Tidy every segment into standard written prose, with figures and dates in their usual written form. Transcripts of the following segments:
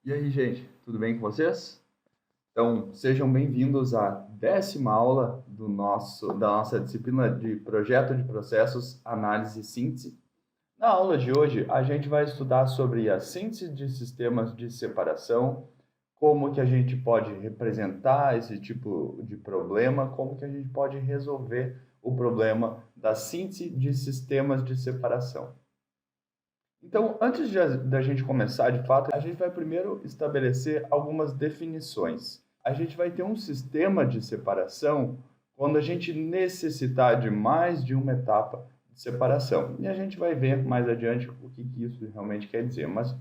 E aí, gente, tudo bem com vocês? Então, sejam bem-vindos à 10ª aula da nossa disciplina de Projeto de Processos, Análise e Síntese. Na aula de hoje, a gente vai estudar sobre a síntese de sistemas de separação, como que a gente pode representar esse tipo de problema, como que a gente pode resolver o problema da síntese de sistemas de separação. Então, antes da gente começar, de fato, a gente vai primeiro estabelecer algumas definições. A gente vai ter um sistema de separação quando a gente necessitar de mais de uma etapa de separação. E a gente vai ver mais adiante o que isso realmente quer dizer. Mas,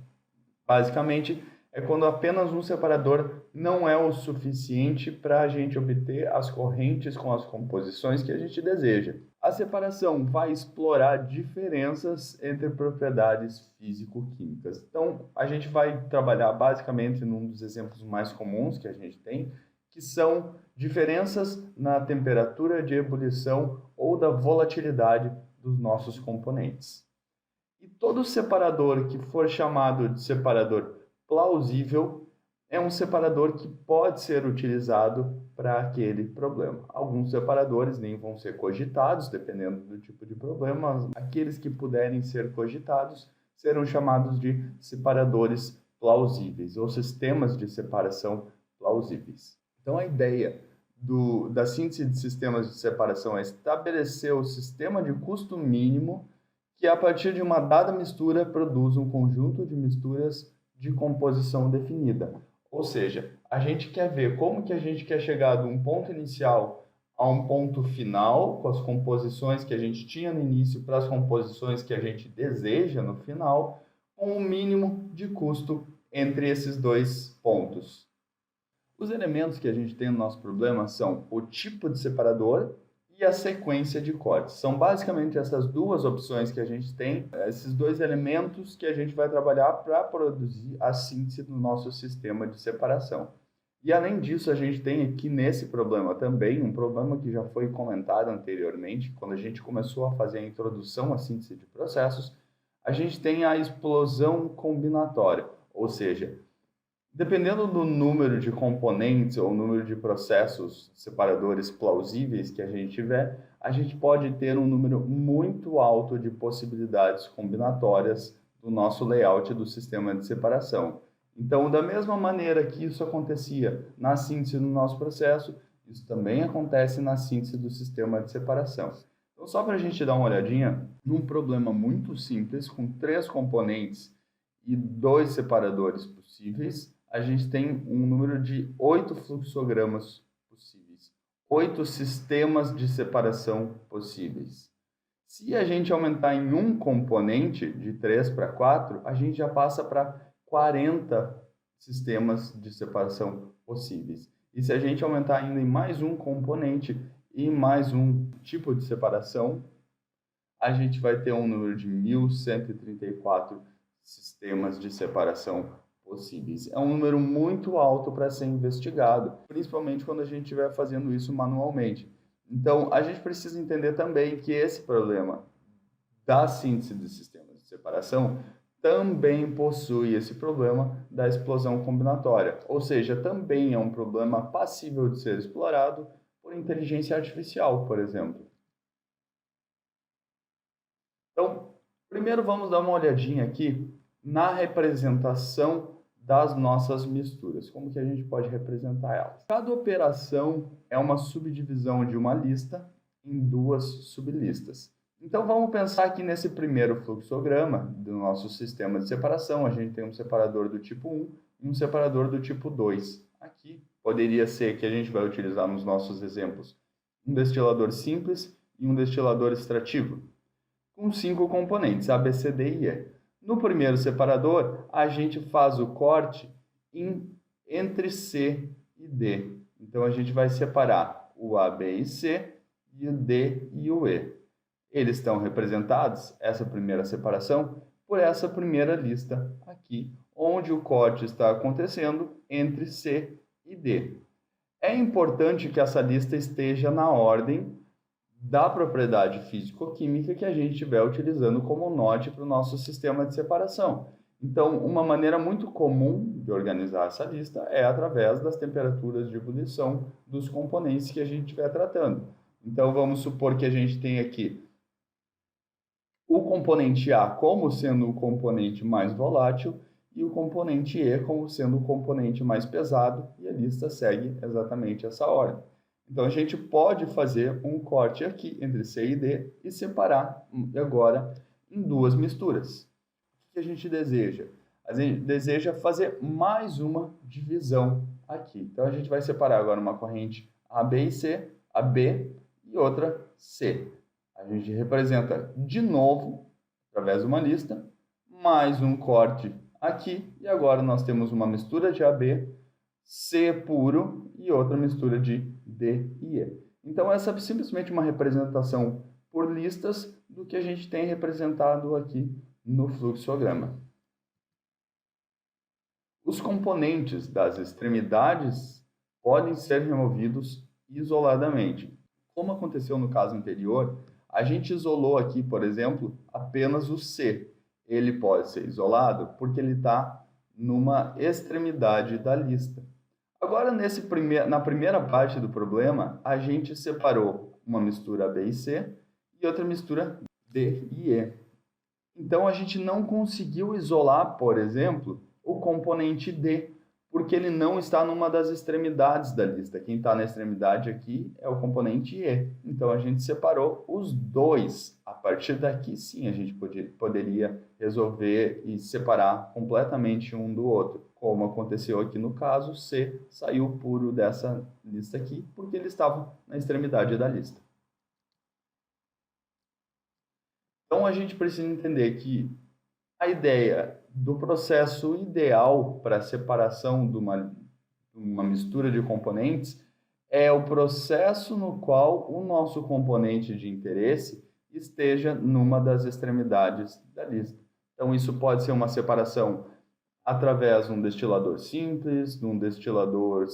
basicamente, é quando apenas um separador não é o suficiente para a gente obter as correntes com as composições que a gente deseja. A separação vai explorar diferenças entre propriedades físico-químicas. Então, a gente vai trabalhar basicamente num dos exemplos mais comuns que a gente tem, que são diferenças na temperatura de ebulição ou da volatilidade dos nossos componentes. E todo separador que for chamado de separador plausível é um separador que pode ser utilizado para aquele problema. Alguns separadores nem vão ser cogitados, dependendo do tipo de problema. Mas aqueles que puderem ser cogitados serão chamados de separadores plausíveis ou sistemas de separação plausíveis. Então, a ideia da síntese de sistemas de separação é estabelecer o sistema de custo mínimo que, a partir de uma dada mistura, produz um conjunto de misturas de composição definida. Ou seja, a gente quer ver como que a gente quer chegar de um ponto inicial a um ponto final, com as composições que a gente tinha no início para as composições que a gente deseja no final, com um mínimo de custo entre esses dois pontos. Os elementos que a gente tem no nosso problema são o tipo de separador e a sequência de cortes. São basicamente essas duas opções que a gente tem, esses dois elementos que a gente vai trabalhar para produzir a síntese do nosso sistema de separação. E além disso, a gente tem aqui nesse problema também um problema que já foi comentado anteriormente, quando a gente começou a fazer a introdução à síntese de processos, a gente tem a explosão combinatória, ou seja, dependendo do número de componentes ou número de processos separadores plausíveis que a gente tiver, a gente pode ter um número muito alto de possibilidades combinatórias do nosso layout do sistema de separação. Então, da mesma maneira que isso acontecia na síntese do nosso processo, isso também acontece na síntese do sistema de separação. Então, só para a gente dar uma olhadinha, num problema muito simples, com 3 componentes e 2 separadores possíveis, a gente tem um número de 8 fluxogramas possíveis, 8 sistemas de separação possíveis. Se a gente aumentar em um componente, de 3 para 4, a gente já passa para 40 sistemas de separação possíveis. E se a gente aumentar ainda em mais um componente e mais um tipo de separação, a gente vai ter um número de 1.134 sistemas de separação possíveis. É um número muito alto para ser investigado, principalmente quando a gente estiver fazendo isso manualmente. Então, a gente precisa entender também que esse problema da síntese de sistemas de separação também possui esse problema da explosão combinatória, ou seja, também é um problema passível de ser explorado por inteligência artificial, por exemplo. Então, primeiro vamos dar uma olhadinha aqui na representação das nossas misturas. Como que a gente pode representar elas? Cada operação é uma subdivisão de uma lista em 2 sublistas. Então, vamos pensar aqui nesse primeiro fluxograma do nosso sistema de separação. A gente tem um separador do tipo 1 e um separador do tipo 2. Aqui poderia ser que a gente vai utilizar nos nossos exemplos um destilador simples e um destilador extrativo, com 5 componentes, A, B, C, D e E. No primeiro separador, a gente faz o corte entre C e D. Então, a gente vai separar o A, B e C e o D e o E. Eles estão representados, essa primeira separação, por essa primeira lista aqui, onde o corte está acontecendo entre C e D. É importante que essa lista esteja na ordem da propriedade físico-química que a gente estiver utilizando como norte para o nosso sistema de separação. Então, uma maneira muito comum de organizar essa lista é através das temperaturas de ebulição dos componentes que a gente estiver tratando. Então, vamos supor que a gente tem aqui o componente A como sendo o componente mais volátil e o componente E como sendo o componente mais pesado, e a lista segue exatamente essa ordem. Então, a gente pode fazer um corte aqui entre C e D e separar agora em duas misturas. O que a gente deseja? A gente deseja fazer mais uma divisão aqui. Então, a gente vai separar agora uma corrente A, B e C, a B e outra C. A gente representa de novo, através de uma lista, mais um corte aqui, e agora nós temos uma mistura de AB, C puro e outra mistura de D e E. Então, essa é simplesmente uma representação por listas do que a gente tem representado aqui no fluxograma. Os componentes das extremidades podem ser removidos isoladamente. Como aconteceu no caso anterior, a gente isolou aqui, por exemplo, apenas o C. Ele pode ser isolado porque ele está numa extremidade da lista. Agora, na primeira parte do problema, a gente separou uma mistura B e C e outra mistura D e E. Então, a gente não conseguiu isolar, por exemplo, o componente D, porque ele não está numa das extremidades da lista. Quem está na extremidade aqui é o componente E. Então, a gente separou os dois. A partir daqui, sim, a gente poderia resolver e separar completamente um do outro. Como aconteceu aqui no caso, C saiu puro dessa lista aqui, porque ele estava na extremidade da lista. Então, a gente precisa entender que a ideia do processo ideal para a separação de uma mistura de componentes é o processo no qual o nosso componente de interesse esteja numa das extremidades da lista. Então, isso pode ser uma separação através de um destilador simples, de um destilador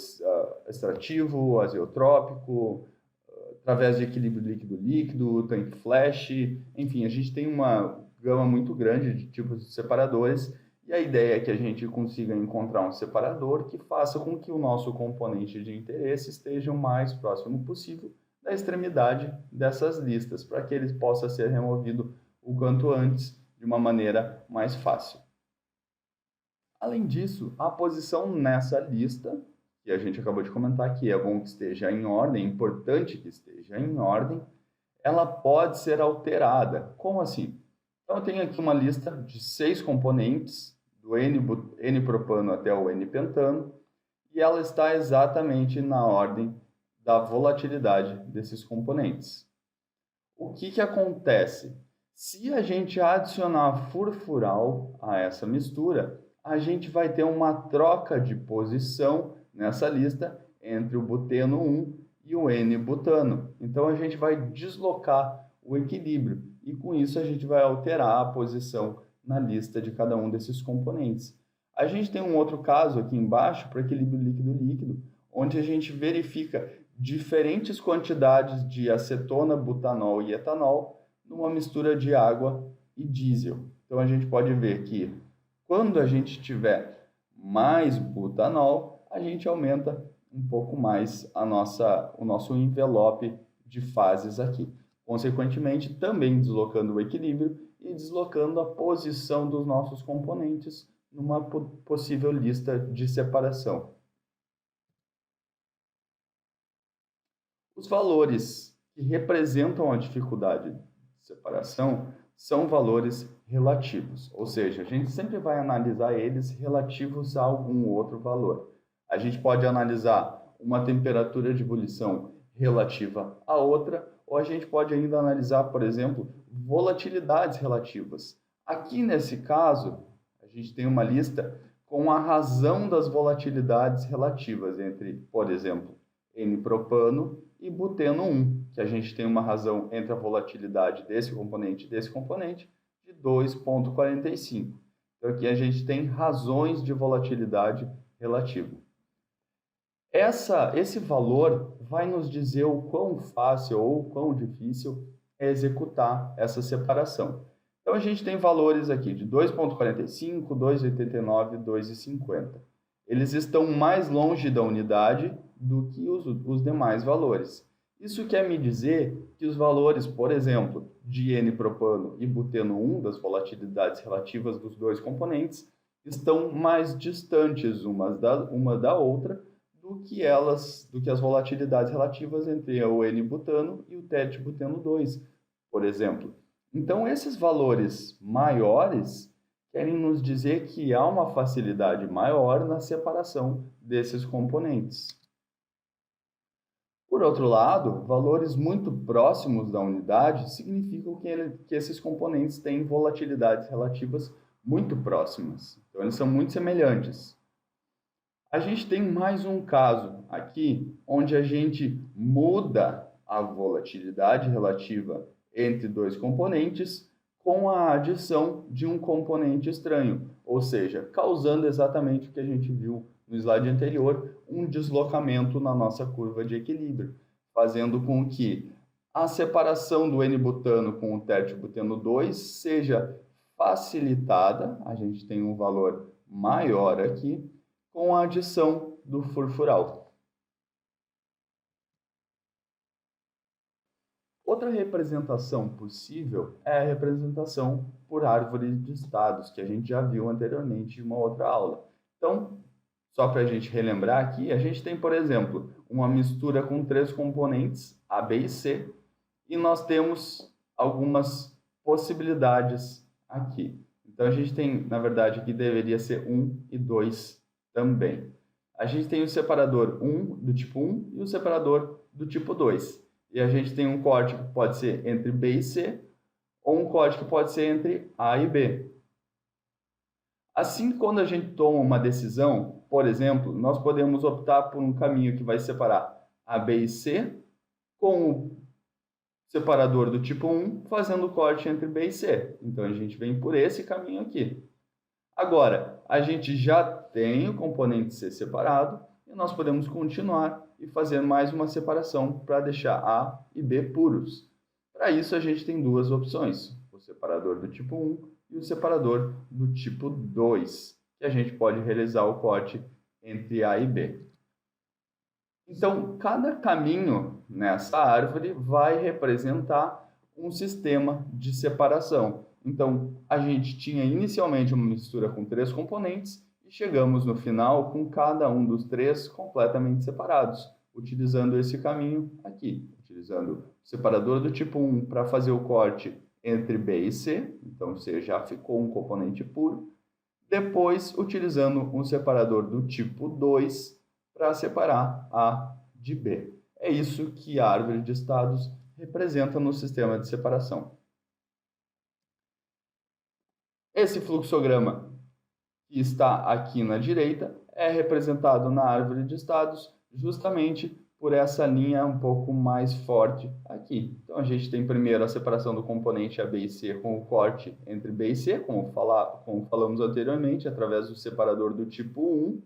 extrativo, azeotrópico, através de equilíbrio líquido-líquido, tanque flash, enfim, a gente tem uma gama muito grande de tipos de separadores, e a ideia é que a gente consiga encontrar um separador que faça com que o nosso componente de interesse esteja o mais próximo possível da extremidade dessas listas, para que ele possa ser removido o quanto antes, de uma maneira mais fácil. Além disso, a posição nessa lista, que a gente acabou de comentar aqui, é bom que esteja em ordem, é importante que esteja em ordem, ela pode ser alterada. Como assim? Então, eu tenho aqui uma lista de 6 componentes, do N-propano até o N-pentano, e ela está exatamente na ordem da volatilidade desses componentes. O que acontece? Se a gente adicionar furfural a essa mistura, a gente vai ter uma troca de posição nessa lista entre o buteno 1 e o N-butano. Então, a gente vai deslocar o equilíbrio e, com isso, a gente vai alterar a posição na lista de cada um desses componentes. A gente tem um outro caso aqui embaixo para equilíbrio líquido-líquido, onde a gente verifica diferentes quantidades de acetona, butanol e etanol numa mistura de água e diesel. Então, a gente pode ver que quando a gente tiver mais butanol, a gente aumenta um pouco mais o nosso envelope de fases aqui. Consequentemente, também deslocando o equilíbrio e deslocando a posição dos nossos componentes numa possível lista de separação. Os valores que representam a dificuldade de separação são valores relativos, ou seja, a gente sempre vai analisar eles relativos a algum outro valor. A gente pode analisar uma temperatura de ebulição relativa a outra, ou a gente pode ainda analisar, por exemplo, volatilidades relativas. Aqui nesse caso, a gente tem uma lista com a razão das volatilidades relativas entre, por exemplo, N-propano e buteno 1, que a gente tem uma razão entre a volatilidade desse componente e desse componente de 2,45. Então, aqui a gente tem razões de volatilidade relativa. Esse valor vai nos dizer o quão fácil ou o quão difícil é executar essa separação. Então, a gente tem valores aqui de 2,45, 2,89 e 2,50. Eles estão mais longe da unidade do que os demais valores. Isso quer me dizer que os valores, por exemplo, de N-propano e buteno 1, das volatilidades relativas dos dois componentes, estão mais distantes uma da outra do que as volatilidades relativas entre o N-butano e o TET-buteno 2, por exemplo. Então, esses valores maiores querem nos dizer que há uma facilidade maior na separação desses componentes. Por outro lado, valores muito próximos da unidade significam que esses componentes têm volatilidades relativas muito próximas. Então, eles são muito semelhantes. A gente tem mais um caso aqui, onde a gente muda a volatilidade relativa entre dois componentes com a adição de um componente estranho, ou seja, causando exatamente o que a gente viu no slide anterior, um deslocamento na nossa curva de equilíbrio, fazendo com que a separação do N-butano com o TET-buteno 2 seja facilitada, a gente tem um valor maior aqui, com a adição do furfural. Outra representação possível é a representação por árvore de estados, que a gente já viu anteriormente em uma outra aula. Então, só para a gente relembrar aqui, a gente tem, por exemplo, uma mistura com três componentes, A, B e C, e nós temos algumas possibilidades aqui. Então, a gente tem, na verdade, aqui deveria ser 1 e 2 também. A gente tem o separador 1 do tipo 1 e o separador do tipo 2. E a gente tem um corte que pode ser entre B e C, ou um corte que pode ser entre A e B. Assim, quando a gente toma uma decisão, por exemplo, nós podemos optar por um caminho que vai separar A, B e C, com o separador do tipo 1, fazendo o corte entre B e C. Então, a gente vem por esse caminho aqui. Agora, a gente já tem o componente C separado e nós podemos continuar e fazer mais uma separação para deixar A e B puros. Para isso, a gente tem duas opções, o separador do tipo 1 e o separador do tipo 2, que a gente pode realizar o corte entre A e B. Então, cada caminho nessa árvore vai representar um sistema de separação. Então, a gente tinha inicialmente uma mistura com três componentes e chegamos no final com cada um dos três completamente separados, utilizando esse caminho aqui, utilizando o separador do tipo 1 para fazer o corte entre B e C, então C já ficou um componente puro, depois utilizando um separador do tipo 2 para separar A de B. É isso que a árvore de estados representa no sistema de separação. Esse fluxograma que está aqui na direita é representado na árvore de estados justamente por essa linha um pouco mais forte aqui. Então, a gente tem primeiro a separação do componente A, B e C com o corte entre B e C, como falamos anteriormente, através do separador do tipo 1,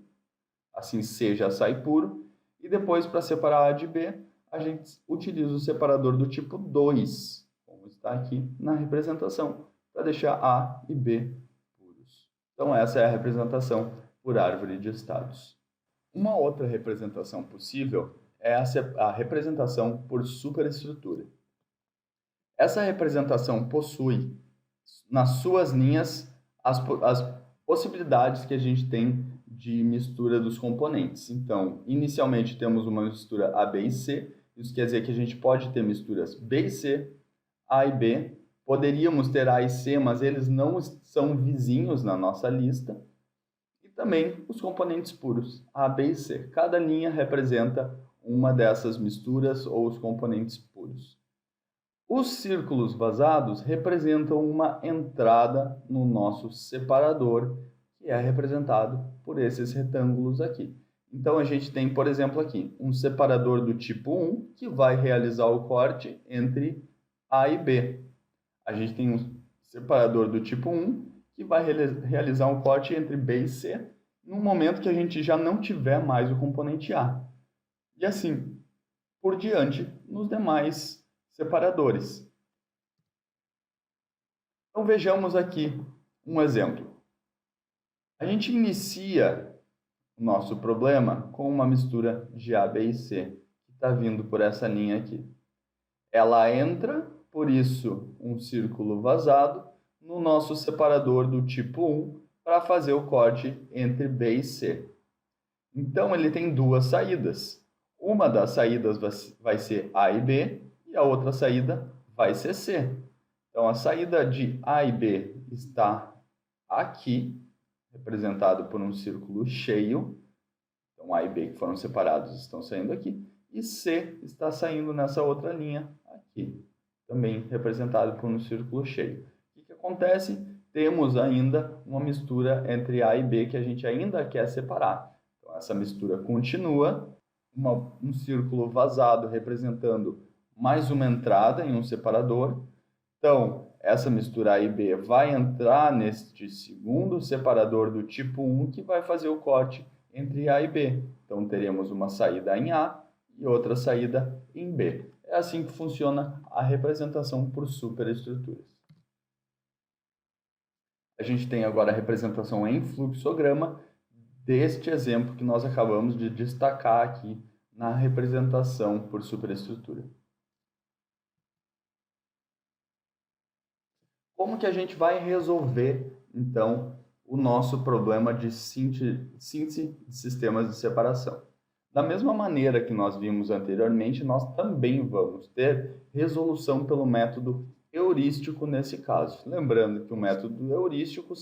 assim C já sai puro, e depois, para separar A de B, a gente utiliza o separador do tipo 2, como está aqui na representação, para deixar A e B puros. Então, essa é a representação por árvore de estados. Uma outra representação possível é a representação por superestrutura. Essa representação possui, nas suas linhas, as possibilidades que a gente tem de mistura dos componentes. Então, inicialmente temos uma mistura A, B e C. Isso quer dizer que a gente pode ter misturas B e C, A e B. Poderíamos ter A e C, mas eles não são vizinhos na nossa lista. E também os componentes puros, A, B e C. Cada linha representa uma dessas misturas ou os componentes puros. Os círculos vazados representam uma entrada no nosso separador, que é representado por esses retângulos aqui. Então, a gente tem, por exemplo, aqui, um separador do tipo 1, que vai realizar o corte entre A e B. A gente tem um separador do tipo 1, que vai realizar um corte entre B e C, no momento que a gente já não tiver mais o componente A. E assim, por diante, nos demais separadores. Então, Então vejamos aqui um exemplo. A gente inicia o nosso problema com uma mistura de A, B e C, que está vindo por essa linha aqui. Ela entra, por isso, um círculo vazado, no nosso separador do tipo 1, para fazer o corte entre B e C. Então, ele tem duas saídas. Uma das saídas vai ser A e B, e a outra saída vai ser C. Então, a saída de A e B está aqui, representado por um círculo cheio. Então, A e B que foram separados estão saindo aqui. E C está saindo nessa outra linha aqui, também representado por um círculo cheio. O que acontece? Temos ainda uma mistura entre A e B que a gente ainda quer separar. Então, essa mistura continua, um círculo vazado representando mais uma entrada em um separador. Então, essa mistura A e B vai entrar neste segundo separador do tipo 1, que vai fazer o corte entre A e B. Então, teremos uma saída em A e outra saída em B. É assim que funciona a representação por superestruturas. A gente tem agora a representação em fluxograma deste exemplo que nós acabamos de destacar aqui na representação por superestrutura. Como que a gente vai resolver, então, o nosso problema de síntese de sistemas de separação? Da mesma maneira que nós vimos anteriormente, nós também vamos ter resolução pelo método heurístico nesse caso. Lembrando que o método heurístico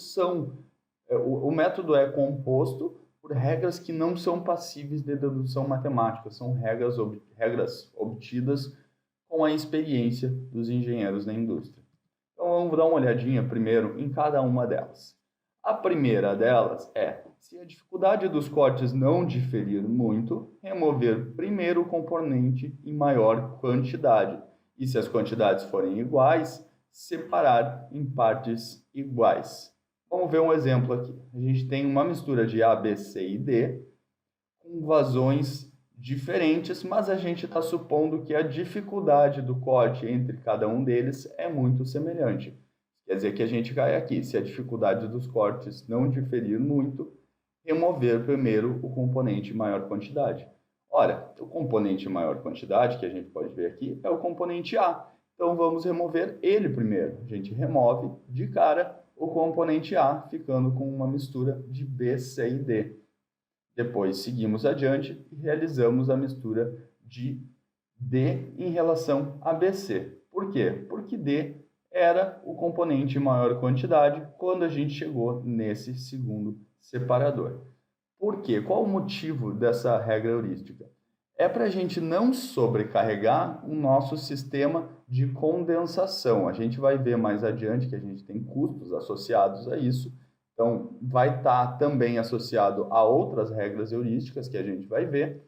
o método é composto por regras que não são passíveis de dedução matemática, são regras obtidas com a experiência dos engenheiros da indústria. Então vamos dar uma olhadinha primeiro em cada uma delas. A primeira delas é: se a dificuldade dos cortes não diferir muito, remover primeiro o componente em maior quantidade. E se as quantidades forem iguais, separar em partes iguais. Vamos ver um exemplo aqui. A gente tem uma mistura de A, B, C e D, com vazões diferentes, mas a gente está supondo que a dificuldade do corte entre cada um deles é muito semelhante. Quer dizer que a gente cai aqui: se a dificuldade dos cortes não diferir muito, remover primeiro o componente em maior quantidade. Ora, o componente em maior quantidade, que a gente pode ver aqui, é o componente A. Então, vamos remover ele primeiro. A gente remove de cara o componente A, ficando com uma mistura de B, C e D. Depois, seguimos adiante e realizamos a mistura de D em relação a BC. Por quê? Porque D era o componente em maior quantidade quando a gente chegou nesse segundo separador. Por quê? Qual o motivo dessa regra heurística? É para a gente não sobrecarregar o nosso sistema de condensação. A gente vai ver mais adiante que a gente tem custos associados a isso. Então, vai estar também associado a outras regras heurísticas que a gente vai ver.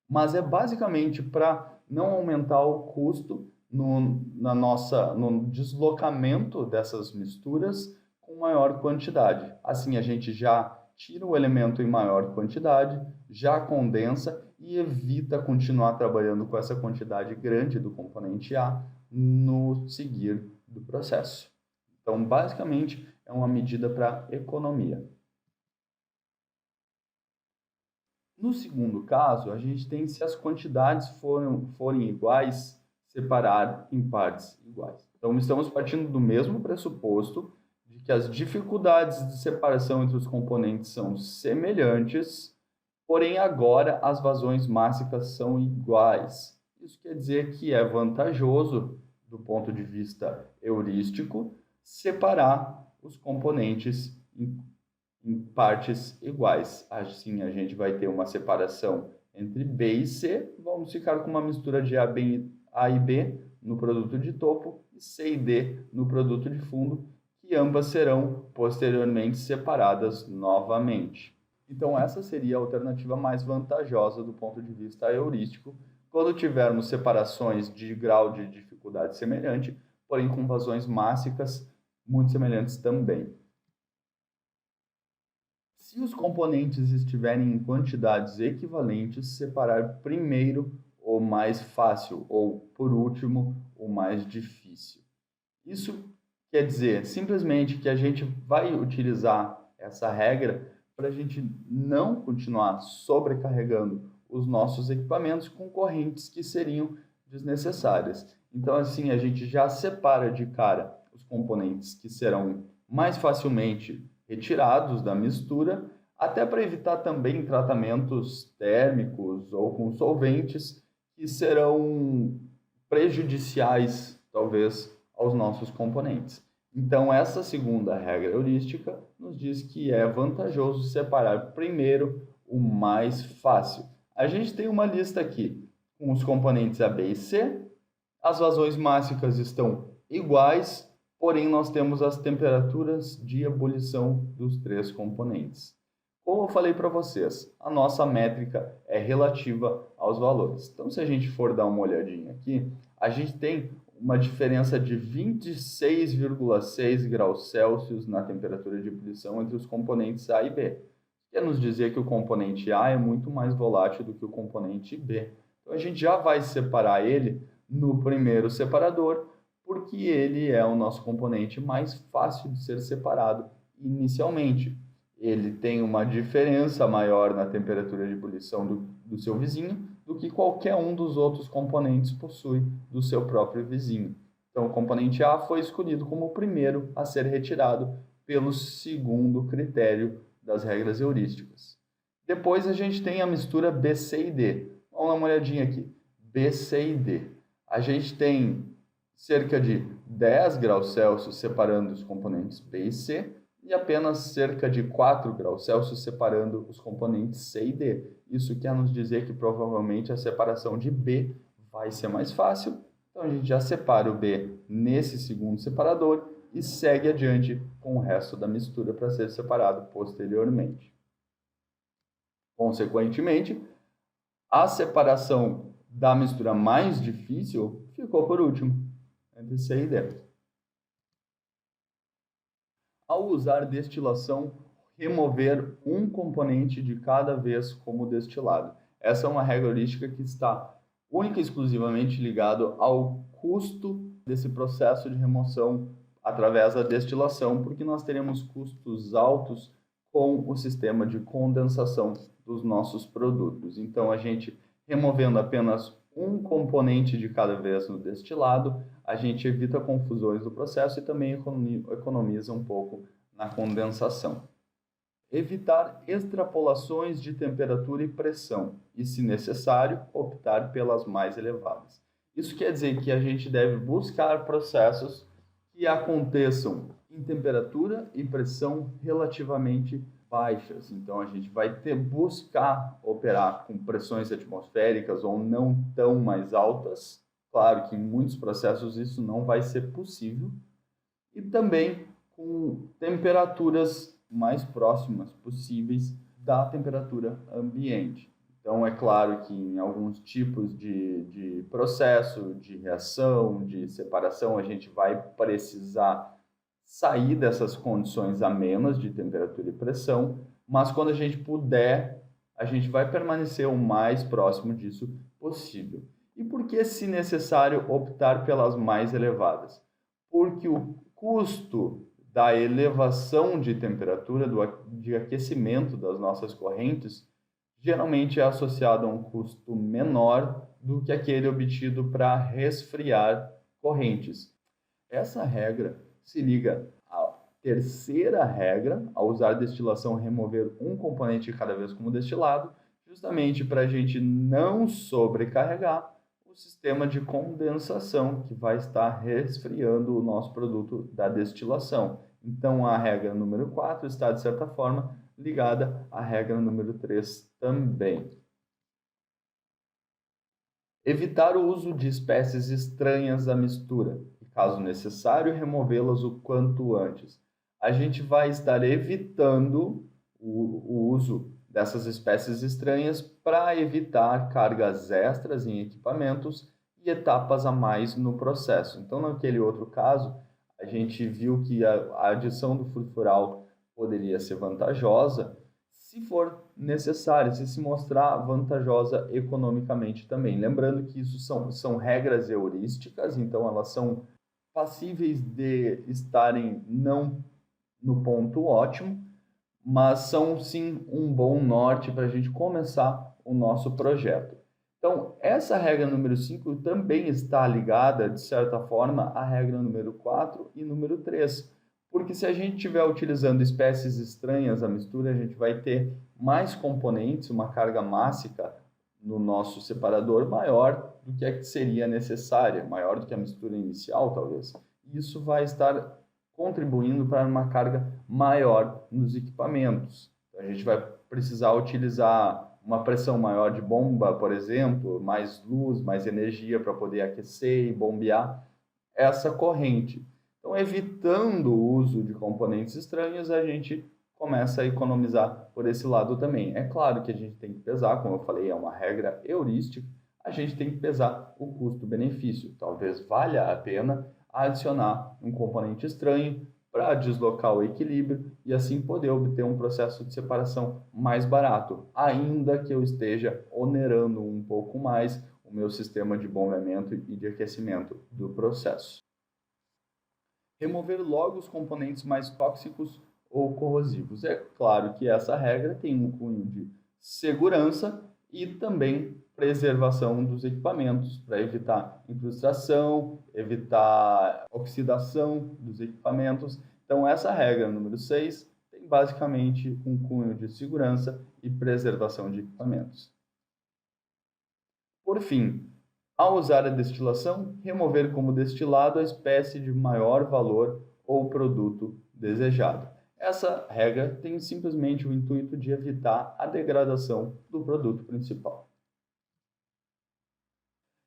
Mas é basicamente para não aumentar o custo no deslocamento dessas misturas com maior quantidade. Assim, a gente já tira o elemento em maior quantidade, já condensa e evita continuar trabalhando com essa quantidade grande do componente A no seguir do processo. Então, basicamente, é uma medida para economia. No segundo caso, a gente tem, se as quantidades forem iguais, separar em partes iguais. Então, estamos partindo do mesmo pressuposto de que as dificuldades de separação entre os componentes são semelhantes, porém agora as vazões mássicas são iguais. Isso quer dizer que é vantajoso, do ponto de vista heurístico, separar os componentes em partes iguais. Assim, a gente vai ter uma separação entre B e C, vamos ficar com uma mistura de A e B no produto de topo e C e D no produto de fundo, que ambas serão posteriormente separadas novamente. Então, essa seria a alternativa mais vantajosa do ponto de vista heurístico, quando tivermos separações de grau de dificuldade semelhante, porém com vazões mássicas muito semelhantes também. Se os componentes estiverem em quantidades equivalentes, separar primeiro o mais fácil ou, por último, o mais difícil. Isso Quer dizer, simplesmente que a gente vai utilizar essa regra para a gente não continuar sobrecarregando os nossos equipamentos com correntes que seriam desnecessárias. Então, assim, a gente já separa de cara os componentes que serão mais facilmente retirados da mistura, até para evitar também tratamentos térmicos ou com solventes que serão prejudiciais, talvez, aos nossos componentes. Então, essa segunda regra heurística nos diz que é vantajoso separar primeiro o mais fácil. A gente tem uma lista aqui com os componentes A, B e C. As vazões mássicas estão iguais, porém nós temos as temperaturas de ebulição dos três componentes. Como eu falei para vocês, a nossa métrica é relativa aos valores. Então, se a gente for dar uma olhadinha aqui, a gente tem uma diferença de 26,6 graus Celsius na temperatura de ebulição entre os componentes A e B. Quer nos dizer que o componente A é muito mais volátil do que o componente B. Então, a gente já vai separar ele no primeiro separador, porque ele é o nosso componente mais fácil de ser separado inicialmente. Ele tem uma diferença maior na temperatura de ebulição do seu vizinho do que qualquer um dos outros componentes possui do seu próprio vizinho. Então, o componente A foi escolhido como o primeiro a ser retirado pelo segundo critério das regras heurísticas. Depois a gente tem a mistura B, C e D. Vamos dar uma olhadinha aqui. B, C e D. A gente tem cerca de 10 graus Celsius separando os componentes B e C, e apenas cerca de 4 graus Celsius separando os componentes C e D. Isso quer nos dizer que provavelmente a separação de B vai ser mais fácil. Então a gente já separa o B nesse segundo separador e segue adiante com o resto da mistura para ser separado posteriormente. Consequentemente, a separação da mistura mais difícil ficou por último, entre C e D. Ao usar destilação, remover um componente de cada vez como destilado. Essa é uma regra heurística que está única e exclusivamente ligado ao custo desse processo de remoção através da destilação, porque nós teremos custos altos com o sistema de condensação dos nossos produtos. Então, a gente removendo apenas um componente de cada vez no destilado, a gente evita confusões do processo e também economiza um pouco na condensação. Evitar extrapolações de temperatura e pressão e, se necessário, optar pelas mais elevadas. Isso quer dizer que a gente deve buscar processos que aconteçam em temperatura e pressão relativamente baixas. Então, a gente vai buscar operar com pressões atmosféricas ou não tão mais altas. Claro que em muitos processos isso não vai ser possível. E também com temperaturas mais próximas possíveis da temperatura ambiente. Então, é claro que em alguns tipos de processo, de reação, de separação, a gente vai precisar sair dessas condições amenas de temperatura e pressão, mas quando a gente puder, a gente vai permanecer o mais próximo disso possível. E por que, se necessário, optar pelas mais elevadas? Porque o custo da elevação de temperatura, de aquecimento das nossas correntes, geralmente é associado a um custo menor do que aquele obtido para resfriar correntes. Essa regra se liga à terceira regra, ao usar destilação, remover um componente de cada vez como destilado, justamente para a gente não sobrecarregar o sistema de condensação que vai estar resfriando o nosso produto da destilação. Então, a regra número 4 está, de certa forma, ligada à regra número 3 também. Evitar o uso de espécies estranhas à mistura e, caso necessário, removê-las o quanto antes. A gente vai estar evitando o uso dessas espécies estranhas para evitar cargas extras em equipamentos e etapas a mais no processo. Então, naquele outro caso, a gente viu que a adição do furfural poderia ser vantajosa se for necessário, se mostrar vantajosa economicamente também. Lembrando que isso são regras heurísticas, então elas são passíveis de estarem não no ponto ótimo, mas são sim um bom norte para a gente começar o nosso projeto. Então, essa regra número 5 também está ligada, de certa forma, à regra número 4 e número 3, porque se a gente estiver utilizando espécies estranhas à mistura, a gente vai ter mais componentes, uma carga mássica no nosso separador maior do que a que seria necessária, maior do que a mistura inicial, talvez. Isso vai estar contribuindo para uma carga maior nos equipamentos. Então, a gente vai precisar utilizar uma pressão maior de bomba, por exemplo, mais luz, mais energia para poder aquecer e bombear essa corrente. Então, evitando o uso de componentes estranhos, a gente começa a economizar por esse lado também. É claro que a gente tem que pesar, como eu falei, é uma regra heurística, a gente tem que pesar o custo-benefício. Talvez valha a pena adicionar um componente estranho para deslocar o equilíbrio e assim poder obter um processo de separação mais barato, ainda que eu esteja onerando um pouco mais o meu sistema de bombeamento e de aquecimento do processo. Remover logo os componentes mais tóxicos ou corrosivos. É claro que essa regra tem um cunho de segurança e também preservação dos equipamentos, para evitar incrustação, evitar oxidação dos equipamentos. Então, essa regra número 6 tem basicamente um cunho de segurança e preservação de equipamentos. Por fim, ao usar a destilação, remover como destilado a espécie de maior valor ou produto desejado. Essa regra tem simplesmente o intuito de evitar a degradação do produto principal.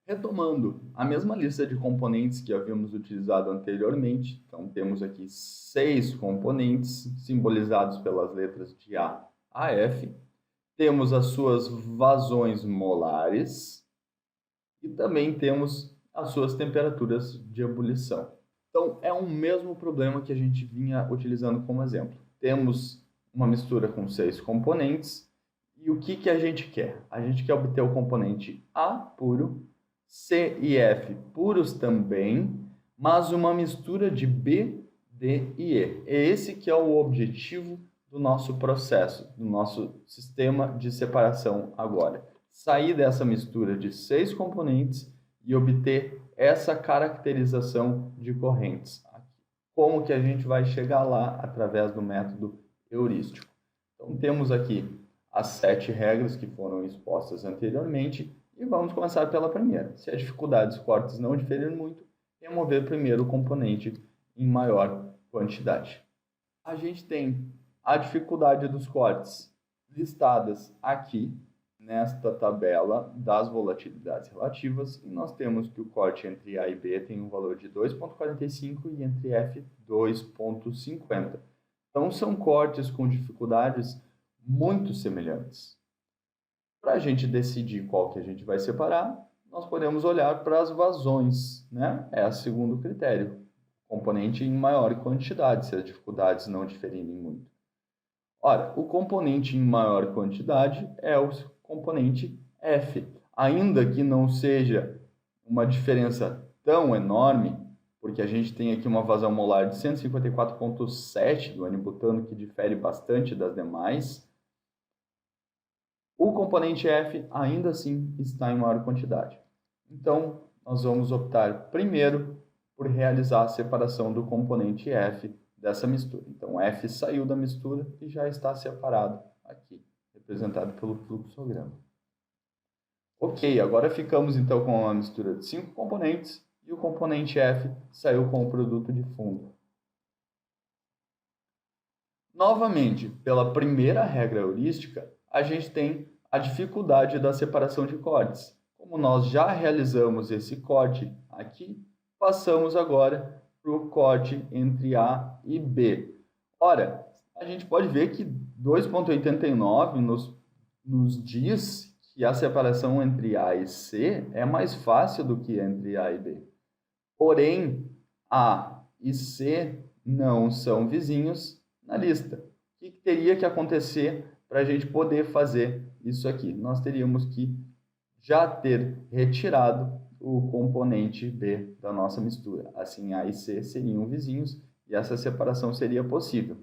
Retomando a mesma lista de componentes que havíamos utilizado anteriormente, então temos aqui 6 componentes simbolizados pelas letras de A a F. Temos as suas vazões molares e também temos as suas temperaturas de ebulição. Então, é o mesmo problema que a gente vinha utilizando como exemplo. Temos uma mistura com 6 componentes e o que a gente quer? A gente quer obter o componente A puro, C e F puros também, mas uma mistura de B, D e E. É esse que é o objetivo do nosso processo, do nosso sistema de separação agora. Sair dessa mistura de 6 componentes e obter essa caracterização de correntes. Como que a gente vai chegar lá através do método heurístico? Então, temos aqui as 7 regras que foram expostas anteriormente e vamos começar pela primeira. Se a dificuldade dos cortes não diferir muito, remover primeiro o componente em maior quantidade. A gente tem a dificuldade dos cortes listadas aqui nesta tabela das volatilidades relativas, e nós temos que o corte entre A e B tem um valor de 2,45 e entre F 2,50. Então, são cortes com dificuldades muito semelhantes. Para a gente decidir qual que a gente vai separar, nós podemos olhar para as vazões, né? É o segundo critério, componente em maior quantidade, se as dificuldades não diferirem muito. Ora, o componente em maior quantidade é o componente F. Ainda que não seja uma diferença tão enorme, porque a gente tem aqui uma vazão molar de 154,7 do N-butano, que difere bastante das demais, o componente F ainda assim está em maior quantidade. Então, nós vamos optar primeiro por realizar a separação do componente F dessa mistura. Então, F saiu da mistura e já está separado aqui, representado pelo fluxograma. Ok, agora ficamos então com a mistura de 5 componentes e o componente F saiu com o produto de fundo. Novamente, pela primeira regra heurística, a gente tem a dificuldade da separação de cortes. Como nós já realizamos esse corte aqui, passamos agora para o corte entre A e B. Ora, a gente pode ver que 2,89 nos diz que a separação entre A e C é mais fácil do que entre A e B. Porém, A e C não são vizinhos na lista. O que teria que acontecer para a gente poder fazer isso aqui? Nós teríamos que já ter retirado o componente B da nossa mistura. Assim, A e C seriam vizinhos e essa separação seria possível.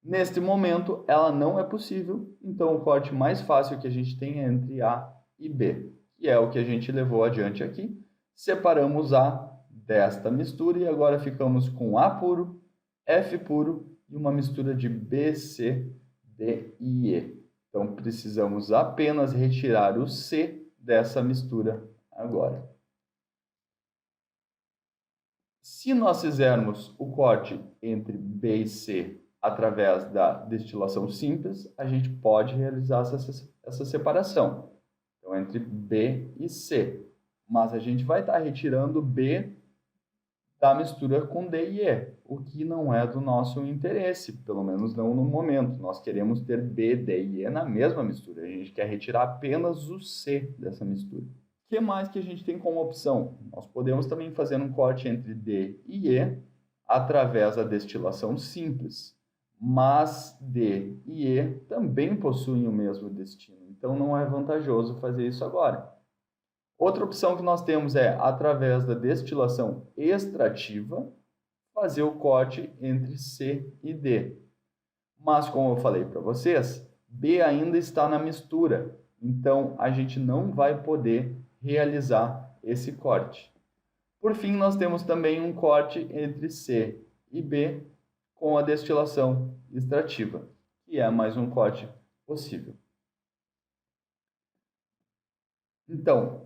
Neste momento, ela não é possível, então o corte mais fácil que a gente tem é entre A e B, que é o que a gente levou adiante aqui. Separamos A desta mistura e agora ficamos com A puro, F puro e uma mistura de B, C, D e E. Então, precisamos apenas retirar o C dessa mistura agora. Se nós fizermos o corte entre B e C através da destilação simples, a gente pode realizar essa separação. Então, entre B e C. Mas a gente vai estar retirando B da mistura com D e E, o que não é do nosso interesse, pelo menos não no momento. Nós queremos ter B, D e E na mesma mistura. A gente quer retirar apenas o C dessa mistura. O que mais que a gente tem como opção? Nós podemos também fazer um corte entre D e E através da destilação simples, mas D e E também possuem o mesmo destino, então não é vantajoso fazer isso agora. Outra opção que nós temos é, através da destilação extrativa, fazer o corte entre C e D. Mas, como eu falei para vocês, B ainda está na mistura, então a gente não vai poder realizar esse corte. Por fim, nós temos também um corte entre C e B com a destilação extrativa, que é mais um corte possível. Então,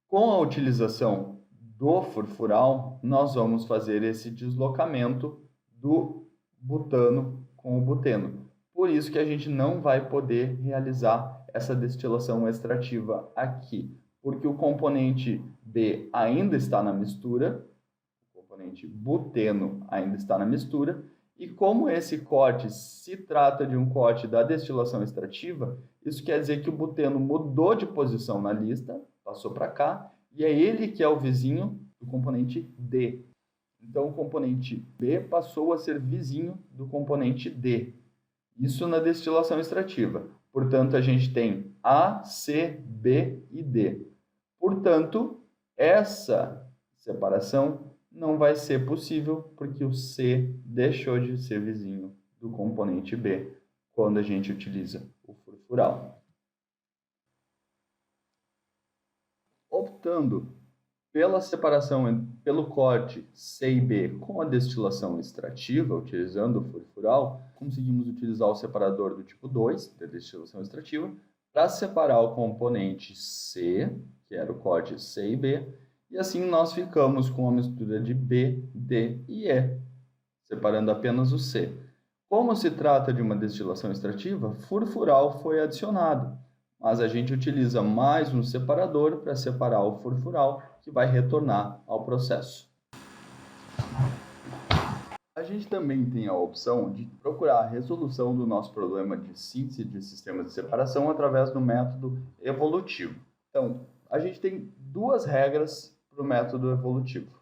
com a utilização do furfural, nós vamos fazer esse deslocamento do butano com o buteno. Por isso que a gente não vai poder realizar essa destilação extrativa aqui, porque o componente B ainda está na mistura, o componente buteno ainda está na mistura, e como esse corte se trata de um corte da destilação extrativa, isso quer dizer que o buteno mudou de posição na lista, passou para cá, e é ele que é o vizinho do componente D. Então, o componente B passou a ser vizinho do componente D. Isso na destilação extrativa. Portanto, a gente tem A, C, B e D. Portanto, essa separação não vai ser possível porque o C deixou de ser vizinho do componente B quando a gente utiliza o furfural. Optando pela separação, pelo corte C e B com a destilação extrativa, utilizando o furfural, conseguimos utilizar o separador do tipo 2, da destilação extrativa, para separar o componente C, que era o corte C e B, e assim nós ficamos com a mistura de B, D e E, separando apenas o C. Como se trata de uma destilação extrativa, furfural foi adicionado, mas a gente utiliza mais um separador para separar o furfural, que vai retornar ao processo. A gente também tem a opção de procurar a resolução do nosso problema de síntese de sistemas de separação através do método evolutivo. Então, a gente tem duas regras para o método evolutivo.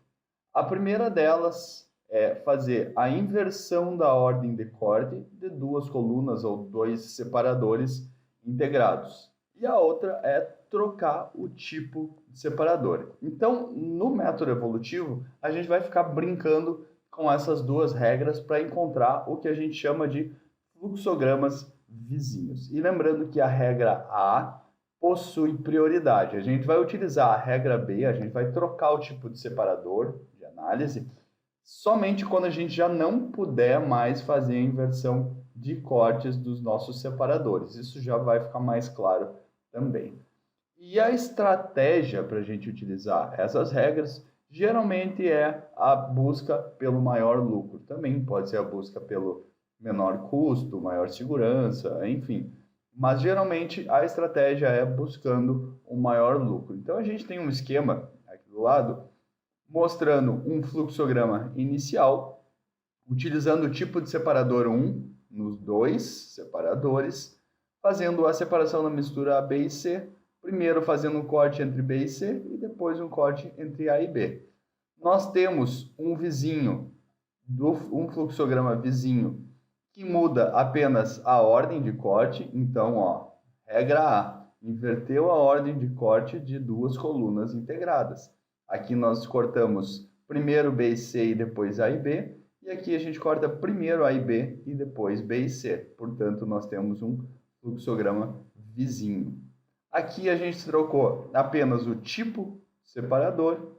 A primeira delas é fazer a inversão da ordem de corte de duas colunas ou dois separadores integrados. E a outra é trocar o tipo de separador. Então, no método evolutivo, a gente vai ficar brincando com essas duas regras para encontrar o que a gente chama de fluxogramas vizinhos. E lembrando que a regra A possui prioridade. A gente vai utilizar a regra B, a gente vai trocar o tipo de separador de análise somente quando a gente já não puder mais fazer a inversão de cortes dos nossos separadores. Isso já vai ficar mais claro também. E a estratégia para a gente utilizar essas regras geralmente é a busca pelo maior lucro. Também pode ser a busca pelo menor custo, maior segurança, enfim. Mas geralmente a estratégia é buscando um maior lucro. Então a gente tem um esquema aqui do lado mostrando um fluxograma inicial, utilizando o tipo de separador 1 nos dois separadores, fazendo a separação da mistura A, B e C, primeiro fazendo um corte entre B e C e depois um corte entre A e B. Nós temos um vizinho, um fluxograma vizinho, que muda apenas a ordem de corte. Então, ó, regra A, inverteu a ordem de corte de duas colunas integradas. Aqui nós cortamos primeiro B e C e depois A e B. E aqui a gente corta primeiro A e B e depois B e C. Portanto, nós temos um fluxograma vizinho. Aqui a gente trocou apenas o tipo separador.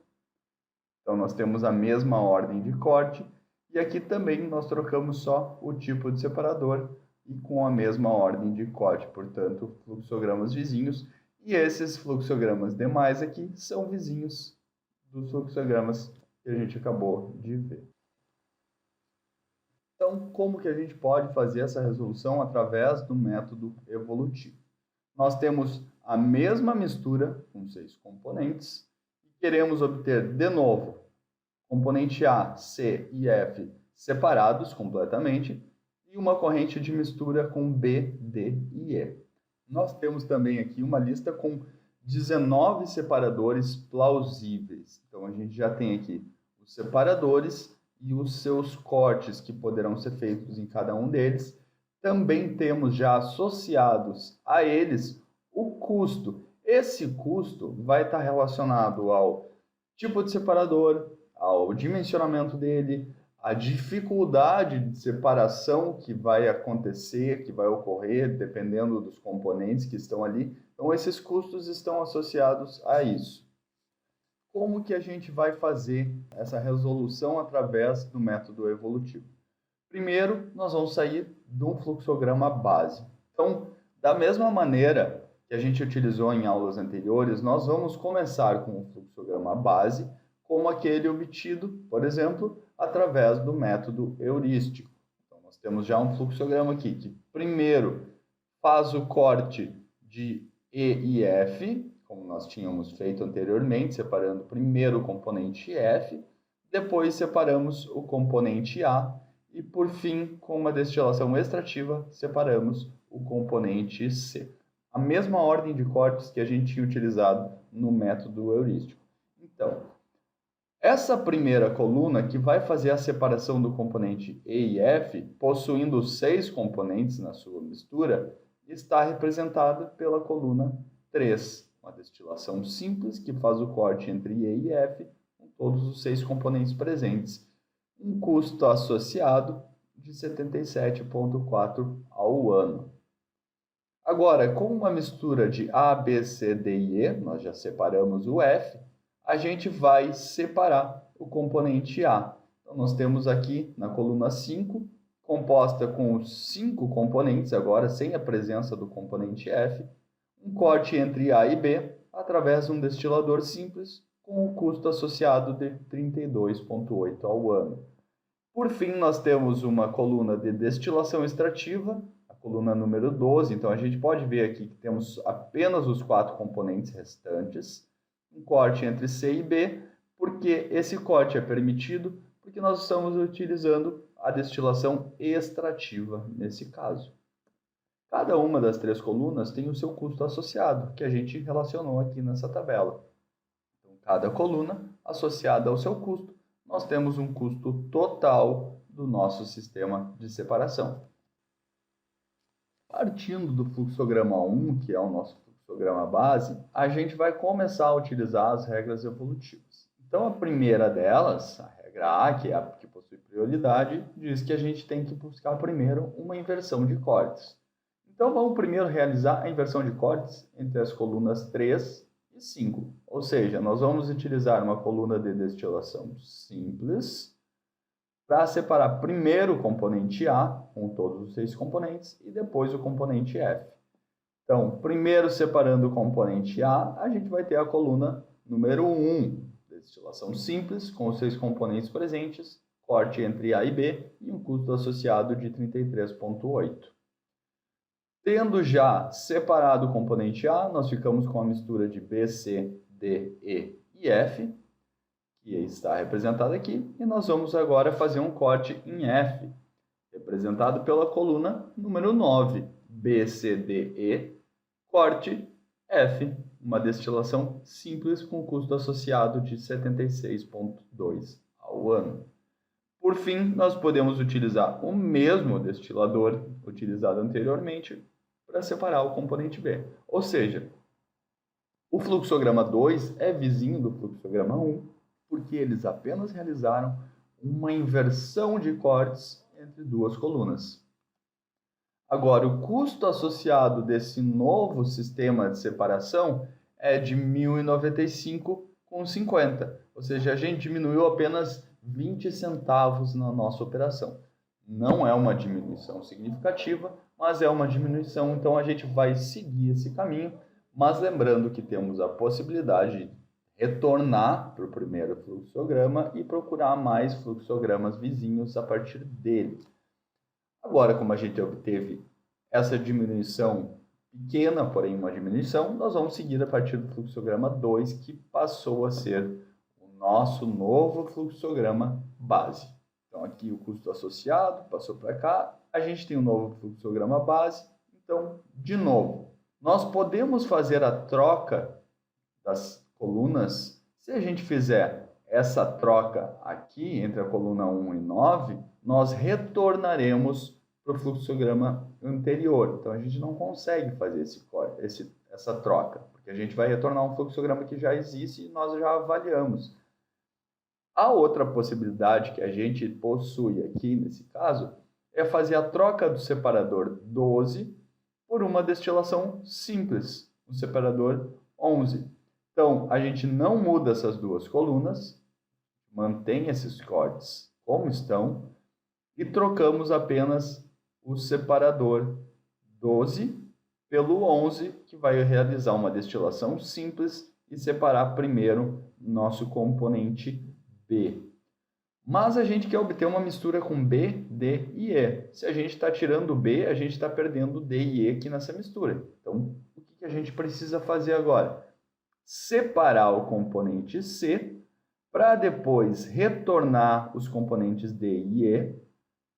Então, nós temos a mesma ordem de corte. E aqui também nós trocamos só o tipo de separador e com a mesma ordem de corte. Portanto, fluxogramas vizinhos. E esses fluxogramas demais aqui são vizinhos dos fluxogramas que a gente acabou de ver. Então, como que a gente pode fazer essa resolução através do método evolutivo? Nós temos a mesma mistura com 6 componentes e queremos obter, de novo, componente A, C e F separados completamente e uma corrente de mistura com B, D e E. Nós temos também aqui uma lista com 19 separadores plausíveis. Então, a gente já tem aqui os separadores e os seus cortes que poderão ser feitos em cada um deles. Também temos já associados a eles o custo. Esse custo vai estar relacionado ao tipo de separador, ao dimensionamento dele, a dificuldade de separação que vai acontecer, que vai ocorrer, dependendo dos componentes que estão ali. Então, esses custos estão associados a isso. Como que a gente vai fazer essa resolução através do método evolutivo? Primeiro, nós vamos sair de um fluxograma base. Então, da mesma maneira que a gente utilizou em aulas anteriores, nós vamos começar com o fluxograma base, como aquele obtido, por exemplo, através do método heurístico. Então, nós temos já um fluxograma aqui, que primeiro faz o corte de E e F, como nós tínhamos feito anteriormente, separando primeiro o componente F, depois separamos o componente A, e por fim, com uma destilação extrativa, separamos o componente C. A mesma ordem de cortes que a gente tinha utilizado no método heurístico. Então, essa primeira coluna, que vai fazer a separação do componente E e F, possuindo 6 componentes na sua mistura, está representada pela coluna 3, uma destilação simples que faz o corte entre E e F, com todos os 6 componentes presentes. Um custo associado de 77,4 ao ano. Agora, com uma mistura de A, B, C, D e E, nós já separamos o F, a gente vai separar o componente A. Então, nós temos aqui na coluna 5, composta com os 5 componentes, agora sem a presença do componente F, um corte entre A e B através de um destilador simples, com o custo associado de 32,8 ao ano. Por fim, nós temos uma coluna de destilação extrativa, a coluna número 12. Então, a gente pode ver aqui que temos apenas os 4 componentes restantes. Um corte entre C e B, porque esse corte é permitido, porque nós estamos utilizando a destilação extrativa nesse caso. Cada uma das 3 colunas tem o seu custo associado, que a gente relacionou aqui nessa tabela. Então, cada coluna associada ao seu custo, nós temos um custo total do nosso sistema de separação. Partindo do fluxograma 1, que é o nosso fluxograma base, a gente vai começar a utilizar as regras evolutivas. Então, a primeira delas, a regra A, que é a que possui prioridade, diz que a gente tem que buscar primeiro uma inversão de cortes. Então, vamos primeiro realizar a inversão de cortes entre as colunas 3 e 5. Ou seja, nós vamos utilizar uma coluna de destilação simples para separar primeiro o componente A, com todos os 6 componentes, e depois o componente F. Então, primeiro separando o componente A, a gente vai ter a coluna número 1, destilação simples, com os 6 componentes presentes, corte entre A e B e um custo associado de 33,8. Tendo já separado o componente A, nós ficamos com a mistura de B, C, D, E e F, que está representada aqui, e nós vamos agora fazer um corte em F, representado pela coluna número 9, B, C, D, E, corte F, uma destilação simples com custo associado de 76,2 ao ano. Por fim, nós podemos utilizar o mesmo destilador utilizado anteriormente para separar o componente B. Ou seja, O fluxograma 2 é vizinho do fluxograma 1, porque eles apenas realizaram uma inversão de cortes entre duas colunas. Agora, o custo associado desse novo sistema de separação é de R$ 1.095,50, ou seja, a gente diminuiu apenas 20 centavos na nossa operação. Não é uma diminuição significativa, mas é uma diminuição, então a gente vai seguir esse caminho, mas lembrando que temos a possibilidade de retornar para o primeiro fluxograma e procurar mais fluxogramas vizinhos a partir dele. Agora, como a gente obteve essa diminuição pequena, porém uma diminuição, nós vamos seguir a partir do fluxograma 2, que passou a ser o nosso novo fluxograma base. Então, aqui o custo associado passou para cá, a gente tem um novo fluxograma base. Então, de novo, nós podemos fazer a troca das colunas. Se a gente fizer essa troca aqui entre a coluna 1 e 9, nós retornaremos para o fluxograma anterior. Então, a gente não consegue fazer essa troca, porque a gente vai retornar um fluxograma que já existe e nós já avaliamos. A outra possibilidade que a gente possui aqui, nesse caso, é fazer a troca do separador 12 por uma destilação simples, o separador 11. Então, a gente não muda essas duas colunas, mantém esses cortes como estão e trocamos apenas o separador 12 pelo 11, que vai realizar uma destilação simples e separar primeiro nosso componente B. Mas a gente quer obter uma mistura com B, D e E. Se a gente está tirando B, a gente está perdendo D e E aqui nessa mistura. Então, o que a gente precisa fazer agora? Separar o componente C para depois retornar os componentes D e E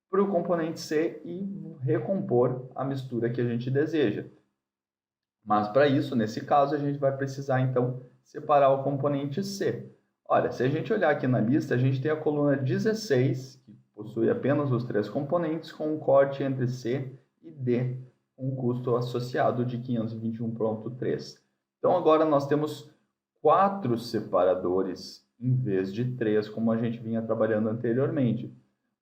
para o componente C e recompor a mistura que a gente deseja. Mas para isso, nesse caso, a gente vai precisar então separar o componente C. Olha, se a gente olhar aqui na lista, a gente tem a coluna 16, que possui apenas os 3 componentes, com um corte entre C e D, com um custo associado de 521,3. Então agora nós temos 4 separadores em vez de 3, como a gente vinha trabalhando anteriormente.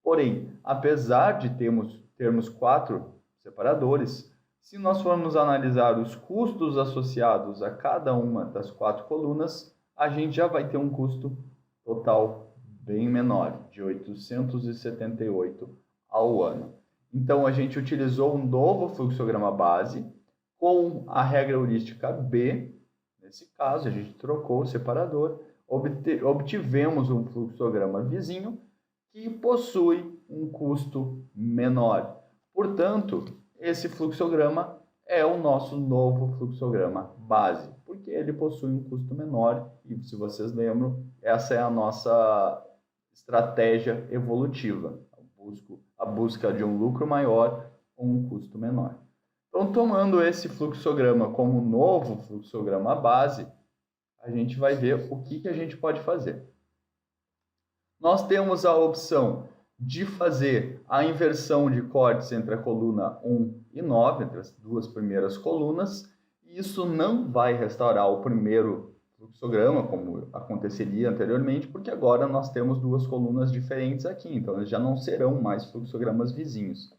Porém, apesar de termos 4 separadores, se nós formos analisar os custos associados a cada uma das 4 colunas, a gente já vai ter um custo total bem menor, de 878 ao ano. Então, a gente utilizou um novo fluxograma base com a regra heurística B. Nesse caso, a gente trocou o separador, obtivemos um fluxograma vizinho que possui um custo menor. Portanto, esse fluxograma é o nosso novo fluxograma base, porque ele possui um custo menor e, se vocês lembram, essa é a nossa estratégia evolutiva, a busca de um lucro maior com um custo menor. Então, tomando esse fluxograma como novo fluxograma base, a gente vai ver o que a gente pode fazer. Nós temos a opção de fazer a inversão de cortes entre a coluna 1 e 9, entre as duas primeiras colunas. Isso não vai restaurar o primeiro fluxograma, como aconteceria anteriormente, porque agora nós temos duas colunas diferentes aqui, então eles já não serão mais fluxogramas vizinhos.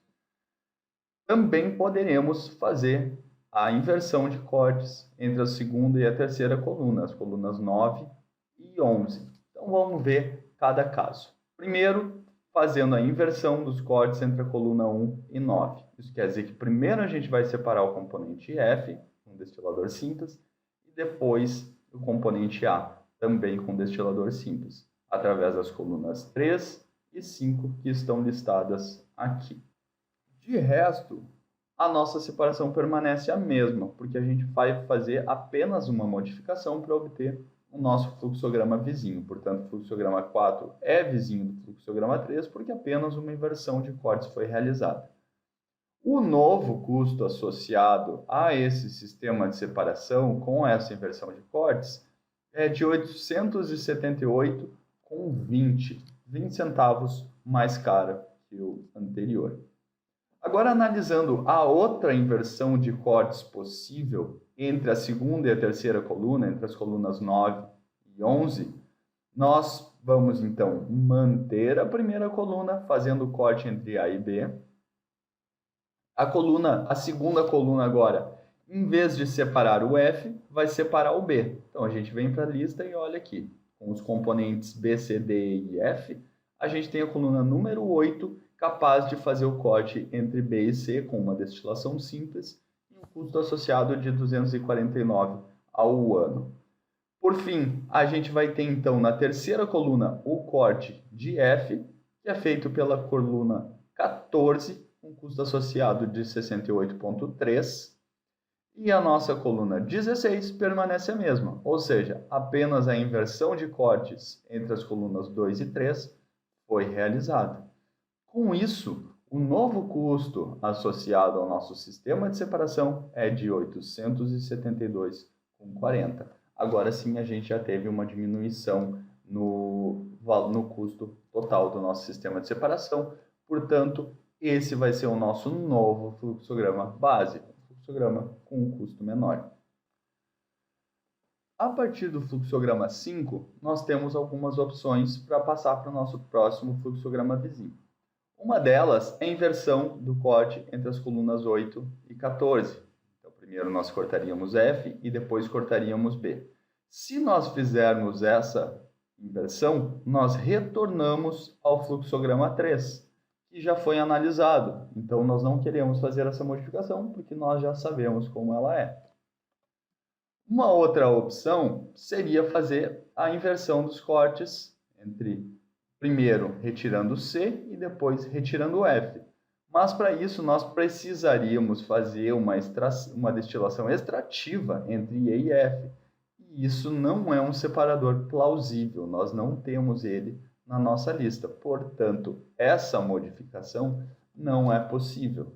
Também poderemos fazer a inversão de cortes entre a segunda e a terceira coluna, as colunas 9 e 11. Então vamos ver cada caso. Primeiro, fazendo a inversão dos cortes entre a coluna 1 e 9. Isso quer dizer que primeiro a gente vai separar o componente F, com destilador simples, e depois o componente A, também com destilador simples, através das colunas 3 e 5 que estão listadas aqui. De resto, a nossa separação permanece a mesma, porque a gente vai fazer apenas uma modificação para obter o nosso fluxograma vizinho. Portanto, o fluxograma 4 é vizinho do fluxograma 3, porque apenas uma inversão de cortes foi realizada. O novo custo associado a esse sistema de separação com essa inversão de cortes é de R$ 878,20 centavos mais caro que o anterior. Agora, analisando a outra inversão de cortes possível entre a segunda e a terceira coluna, entre as colunas 9 e 11, nós vamos, então, manter a primeira coluna, fazendo o corte entre A e B. A segunda coluna agora, em vez de separar o F, vai separar o B. Então, a gente vem para a lista e olha aqui. Com os componentes B, C, D e F, a gente tem a coluna número 8, capaz de fazer o corte entre B e C com uma destilação simples e um custo associado de 249 ao ano. Por fim, a gente vai ter então na terceira coluna o corte de F, que é feito pela coluna 14, com custo associado de 68,3, e a nossa coluna 16 permanece a mesma, ou seja, apenas a inversão de cortes entre as colunas 2 e 3 foi realizada. Com isso, o novo custo associado ao nosso sistema de separação é de R$ 872,40. Agora sim, a gente já teve uma diminuição no custo total do nosso sistema de separação. Portanto, esse vai ser o nosso novo fluxograma básico, fluxograma com um custo menor. A partir do fluxograma 5, nós temos algumas opções para passar para o nosso próximo fluxograma vizinho. Uma delas é a inversão do corte entre as colunas 8 e 14. Então, primeiro nós cortaríamos F e depois cortaríamos B. Se nós fizermos essa inversão, nós retornamos ao fluxograma 3, que já foi analisado. Então, nós não queremos fazer essa modificação, porque nós já sabemos como ela é. Uma outra opção seria fazer a inversão dos cortes entre, primeiro, retirando C e depois retirando o F. Mas, para isso, nós precisaríamos fazer uma destilação extrativa entre E e F. E isso não é um separador plausível, nós não temos ele na nossa lista. Portanto, essa modificação não é possível.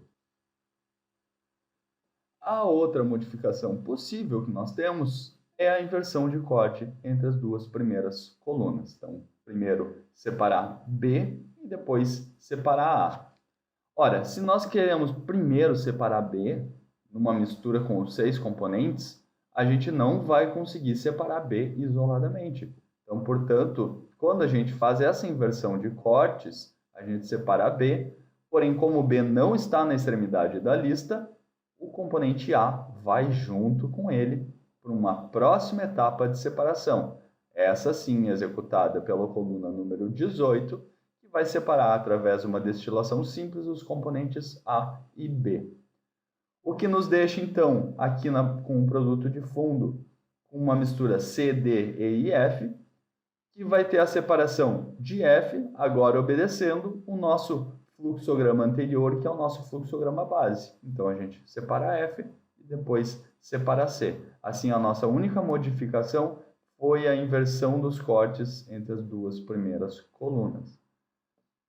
A outra modificação possível que nós temos é a inversão de corte entre as duas primeiras colunas. Então, primeiro separar B e depois separar A. Ora, se nós queremos primeiro separar B, numa mistura com os 6 componentes, a gente não vai conseguir separar B isoladamente. Então, portanto, quando a gente faz essa inversão de cortes, a gente separa B, porém, como B não está na extremidade da lista, o componente A vai junto com ele para uma próxima etapa de separação. Essa sim executada pela coluna número 18, que vai separar através de uma destilação simples os componentes A e B. O que nos deixa, então, aqui com um produto de fundo, com uma mistura C, D, E e F, que vai ter a separação de F, agora obedecendo o nosso fluxograma anterior, que é o nosso fluxograma base. Então, a gente separa F e depois separa C. Assim, a nossa única modificação foi a inversão dos cortes entre as duas primeiras colunas.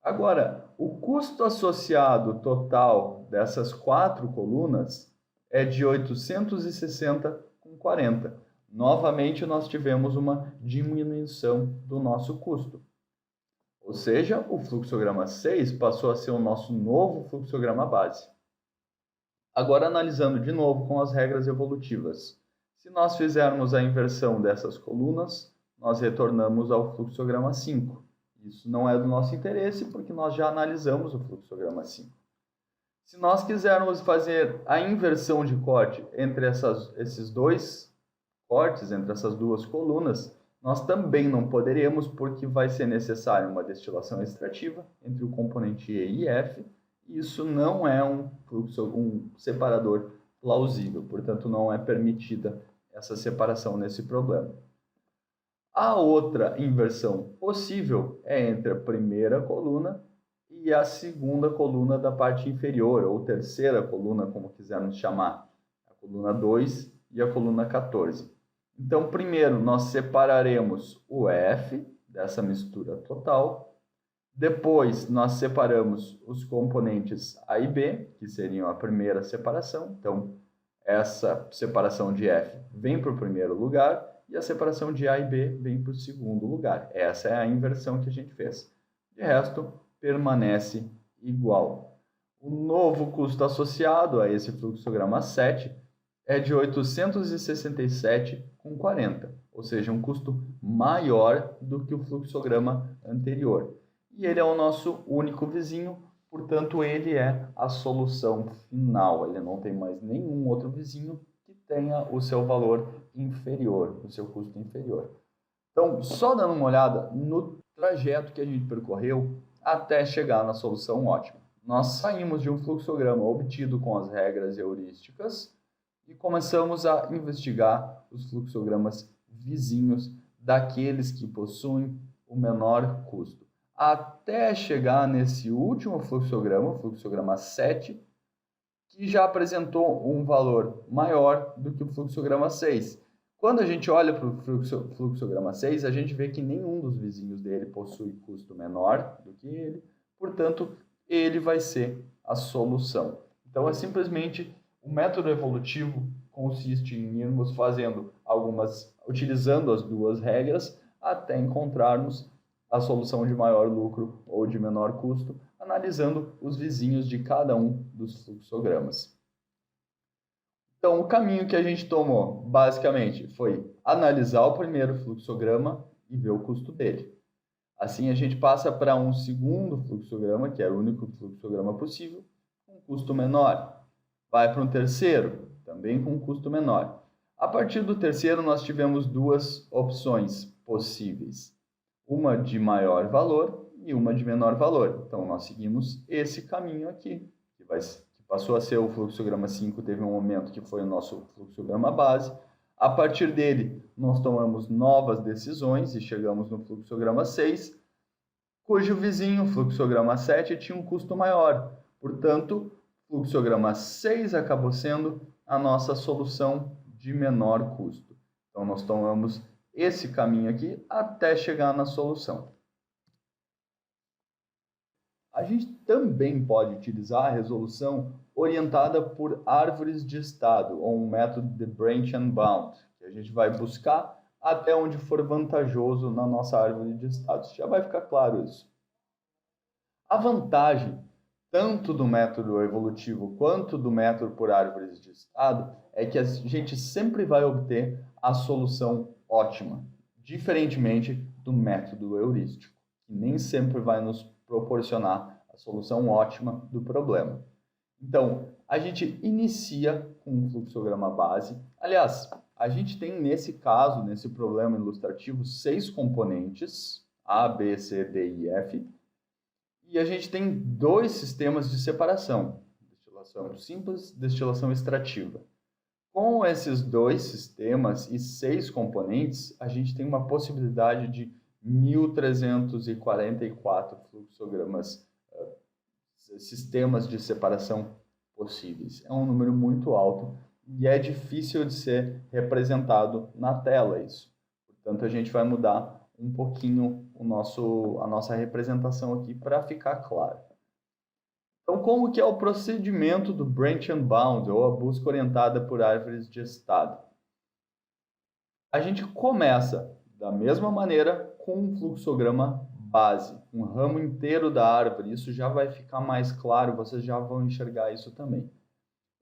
Agora, o custo associado total dessas 4 colunas é de 860,40. Novamente, nós tivemos uma diminuição do nosso custo. Ou seja, o fluxograma 6 passou a ser o nosso novo fluxograma base. Agora, analisando de novo com as regras evolutivas. Se nós fizermos a inversão dessas colunas, nós retornamos ao fluxograma 5. Isso não é do nosso interesse, porque nós já analisamos o fluxograma 5. Se nós quisermos fazer a inversão de corte entre esses dois cortes, entre essas duas colunas, nós também não poderemos, porque vai ser necessária uma destilação extrativa entre o componente E e F, e isso não é um separador plausível, portanto não é permitida essa separação nesse problema. A outra inversão possível é entre a primeira coluna e a segunda coluna da parte inferior, ou terceira coluna, como quisermos chamar, a coluna 2 e a coluna 14. Então, primeiro, nós separaremos o F dessa mistura total. Depois, nós separamos os componentes A e B, que seriam a primeira separação. Então, essa separação de F vem para o primeiro lugar e a separação de A e B vem para o segundo lugar. Essa é a inversão que a gente fez. De resto, permanece igual. O novo custo associado a esse fluxograma 7 é de 867,40, ou seja, um custo maior do que o fluxograma anterior. E ele é o nosso único vizinho, portanto, ele é a solução final. Ele não tem mais nenhum outro vizinho que tenha o seu valor inferior, o seu custo inferior. Então, só dando uma olhada no trajeto que a gente percorreu até chegar na solução ótima. Nós saímos de um fluxograma obtido com as regras heurísticas e começamos a investigar os fluxogramas vizinhos daqueles que possuem o menor custo. Até chegar nesse último fluxograma, o fluxograma 7, que já apresentou um valor maior do que o fluxograma 6. Quando a gente olha para o fluxograma 6, a gente vê que nenhum dos vizinhos dele possui custo menor do que ele, portanto, ele vai ser a solução. Então, é simplesmente o método evolutivo consiste em irmos utilizando as duas regras até encontrarmos a solução de maior lucro ou de menor custo, analisando os vizinhos de cada um dos fluxogramas. Então, o caminho que a gente tomou, basicamente, foi analisar o primeiro fluxograma e ver o custo dele. Assim, a gente passa para um segundo fluxograma, que é o único fluxograma possível, com um custo menor. Vai para um terceiro, também com um custo menor. A partir do terceiro, nós tivemos duas opções possíveis. Uma de maior valor e uma de menor valor. Então, nós seguimos esse caminho aqui, que passou a ser o fluxograma 5, teve um momento que foi o nosso fluxograma base. A partir dele, nós tomamos novas decisões e chegamos no fluxograma 6, cujo vizinho, fluxograma 7, tinha um custo maior. Portanto, o fluxograma 6 acabou sendo a nossa solução de menor custo. Então, nós tomamos esse caminho aqui até chegar na solução. A gente também pode utilizar a resolução orientada por árvores de estado, ou um método de branch and bound, que a gente vai buscar até onde for vantajoso na nossa árvore de estados. Já vai ficar claro isso. A vantagem, tanto do método evolutivo quanto do método por árvores de estado, é que a gente sempre vai obter a solução ótima, diferentemente do método heurístico, que nem sempre vai nos proporcionar a solução ótima do problema. Então, a gente inicia com um fluxograma base. Aliás, a gente tem nesse caso, nesse problema ilustrativo, 6 componentes, A, B, C, D e F, e a gente tem 2 sistemas de separação, destilação simples, destilação extrativa. Com esses 2 sistemas e 6 componentes, a gente tem uma possibilidade de 1.344 fluxogramas, sistemas de separação possíveis. É um número muito alto e é difícil de ser representado na tela isso. Portanto, a gente vai mudar um pouquinho a nossa representação aqui para ficar claro. Então, como que é o procedimento do branch and bound, ou a busca orientada por árvores de estado? A gente começa da mesma maneira com um fluxograma base, um ramo inteiro da árvore. Isso já vai ficar mais claro, vocês já vão enxergar isso também.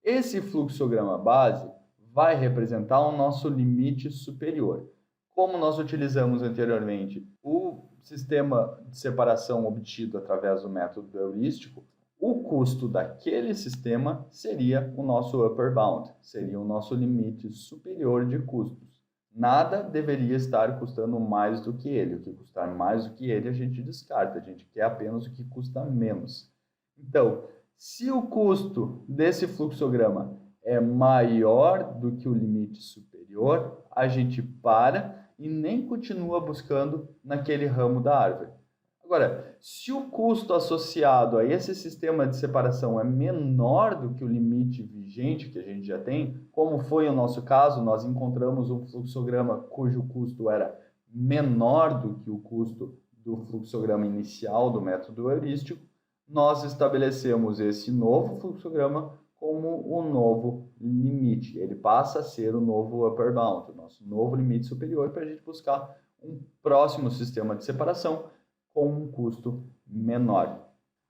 Esse fluxograma base vai representar o nosso limite superior. Como nós utilizamos anteriormente o sistema de separação obtido através do método heurístico, o custo daquele sistema seria o nosso upper bound, seria o nosso limite superior de custos. Nada deveria estar custando mais do que ele. O que custar mais do que ele, a gente descarta. A gente quer apenas o que custa menos. Então, se o custo desse fluxograma é maior do que o limite superior, a gente para e nem continua buscando naquele ramo da árvore. Agora, se o custo associado a esse sistema de separação é menor do que o limite vigente que a gente já tem, como foi o nosso caso, nós encontramos um fluxograma cujo custo era menor do que o custo do fluxograma inicial do método heurístico, nós estabelecemos esse novo fluxograma como o novo limite. Ele passa a ser o novo upper bound, o nosso novo limite superior, para a gente buscar um próximo sistema de separação com um custo menor.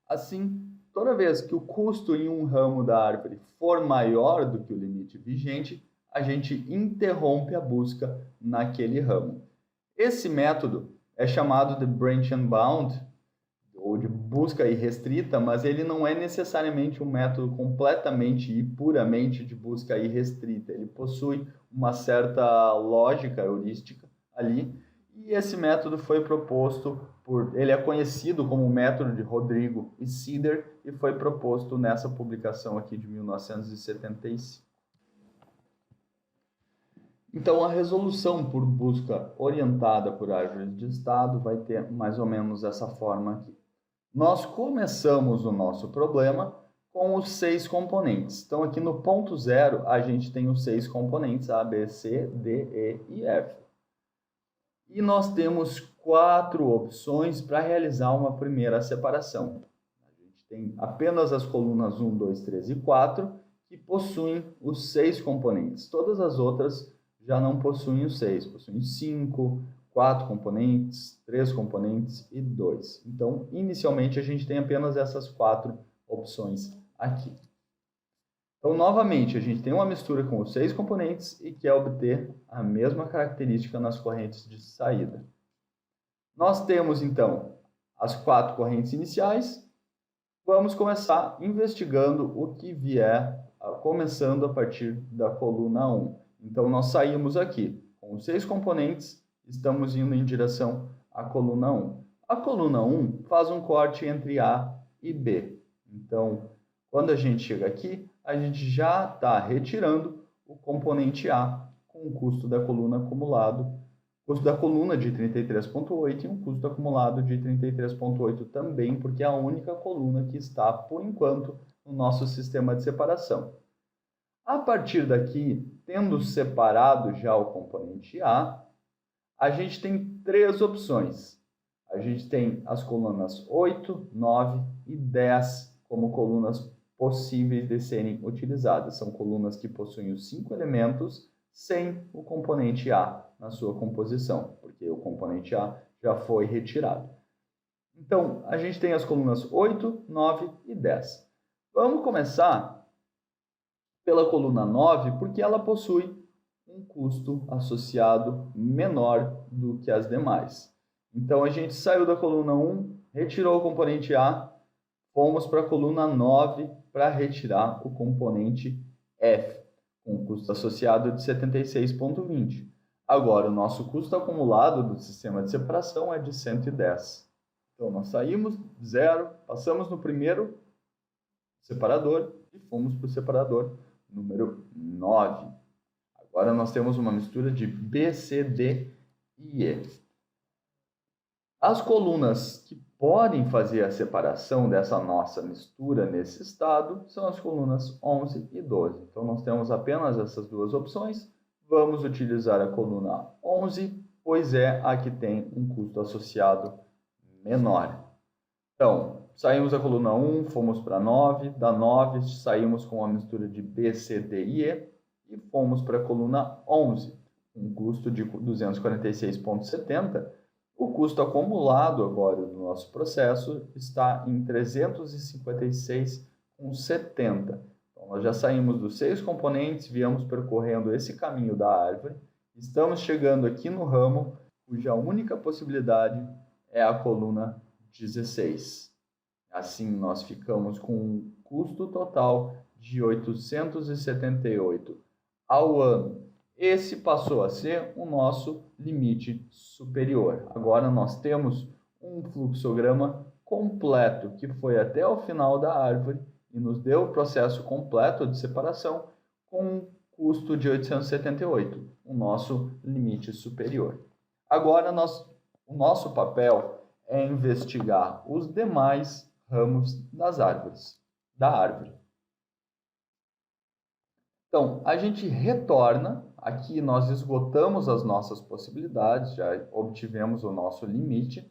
Assim, toda vez que o custo em um ramo da árvore for maior do que o limite vigente, a gente interrompe a busca naquele ramo. Esse método é chamado de branch unbound, ou de busca irrestrita, mas ele não é necessariamente um método completamente e puramente de busca irrestrita. Ele possui uma certa lógica heurística ali, e esse método foi proposto ele é conhecido como o método de Rodrigo e Sider e foi proposto nessa publicação aqui de 1975. Então, a resolução por busca orientada por árvores de estado vai ter mais ou menos essa forma aqui. Nós começamos o nosso problema com os 6 componentes. Então, aqui no ponto 0, a gente tem os 6 componentes, A, B, C, D, E e F. E nós temos 4 opções para realizar uma primeira separação. A gente tem apenas as colunas 1, 2, 3 e 4, que possuem os 6 componentes. Todas as outras já não possuem os 6, possuem 5, 4 componentes, 3 componentes e 2. Então, inicialmente, a gente tem apenas essas 4 opções aqui. Então, novamente, a gente tem uma mistura com os 6 componentes e quer obter a mesma característica nas correntes de saída. Nós temos, então, as 4 correntes iniciais. Vamos começar investigando o que vier, começando a partir da coluna 1. Então, nós saímos aqui com os 6 componentes, estamos indo em direção à coluna 1. A coluna 1 faz um corte entre A e B. Então, quando a gente chega aqui, a gente já está retirando o componente A com o custo da coluna acumulado, custo da coluna de 33,8 e um custo acumulado de 33,8 também, porque é a única coluna que está, por enquanto, no nosso sistema de separação. A partir daqui, tendo separado já o componente A gente tem 3 opções. A gente tem as colunas 8, 9 e 10 como colunas possíveis de serem utilizadas. São colunas que possuem os 5 elementos sem o componente A na sua composição, porque o componente A já foi retirado. Então, a gente tem as colunas 8, 9 e 10. Vamos começar pela coluna 9, porque ela possui um custo associado menor do que as demais. Então, a gente saiu da coluna 1, retirou o componente A, fomos para a coluna 9 para retirar o componente F, com um custo associado de 76,20. Agora, o nosso custo acumulado do sistema de separação é de 110. Então, nós saímos de 0, passamos no primeiro separador e fomos para o separador número 9. Agora nós temos uma mistura de B, C, D e E. As colunas que podem fazer a separação dessa nossa mistura nesse estado são as colunas 11 e 12. Então, nós temos apenas essas 2 opções. Vamos utilizar a coluna 11, pois é a que tem um custo associado menor. Então, saímos da coluna 1, fomos para a 9. Da 9, saímos com a mistura de B, C, D e E. E fomos para a coluna 11, um custo de 246,70. O custo acumulado agora do nosso processo está em 356,70. Então, nós já saímos dos 6 componentes, viemos percorrendo esse caminho da árvore, estamos chegando aqui no ramo, cuja única possibilidade é a coluna 16. Assim, nós ficamos com um custo total de 878 ao ano. Esse passou a ser o nosso limite superior. Agora nós temos um fluxograma completo que foi até o final da árvore e nos deu o processo completo de separação com um custo de 878, o nosso limite superior. Agora o nosso papel é investigar os demais ramos das árvores, da árvore. Então, a gente retorna, aqui nós esgotamos as nossas possibilidades, já obtivemos o nosso limite,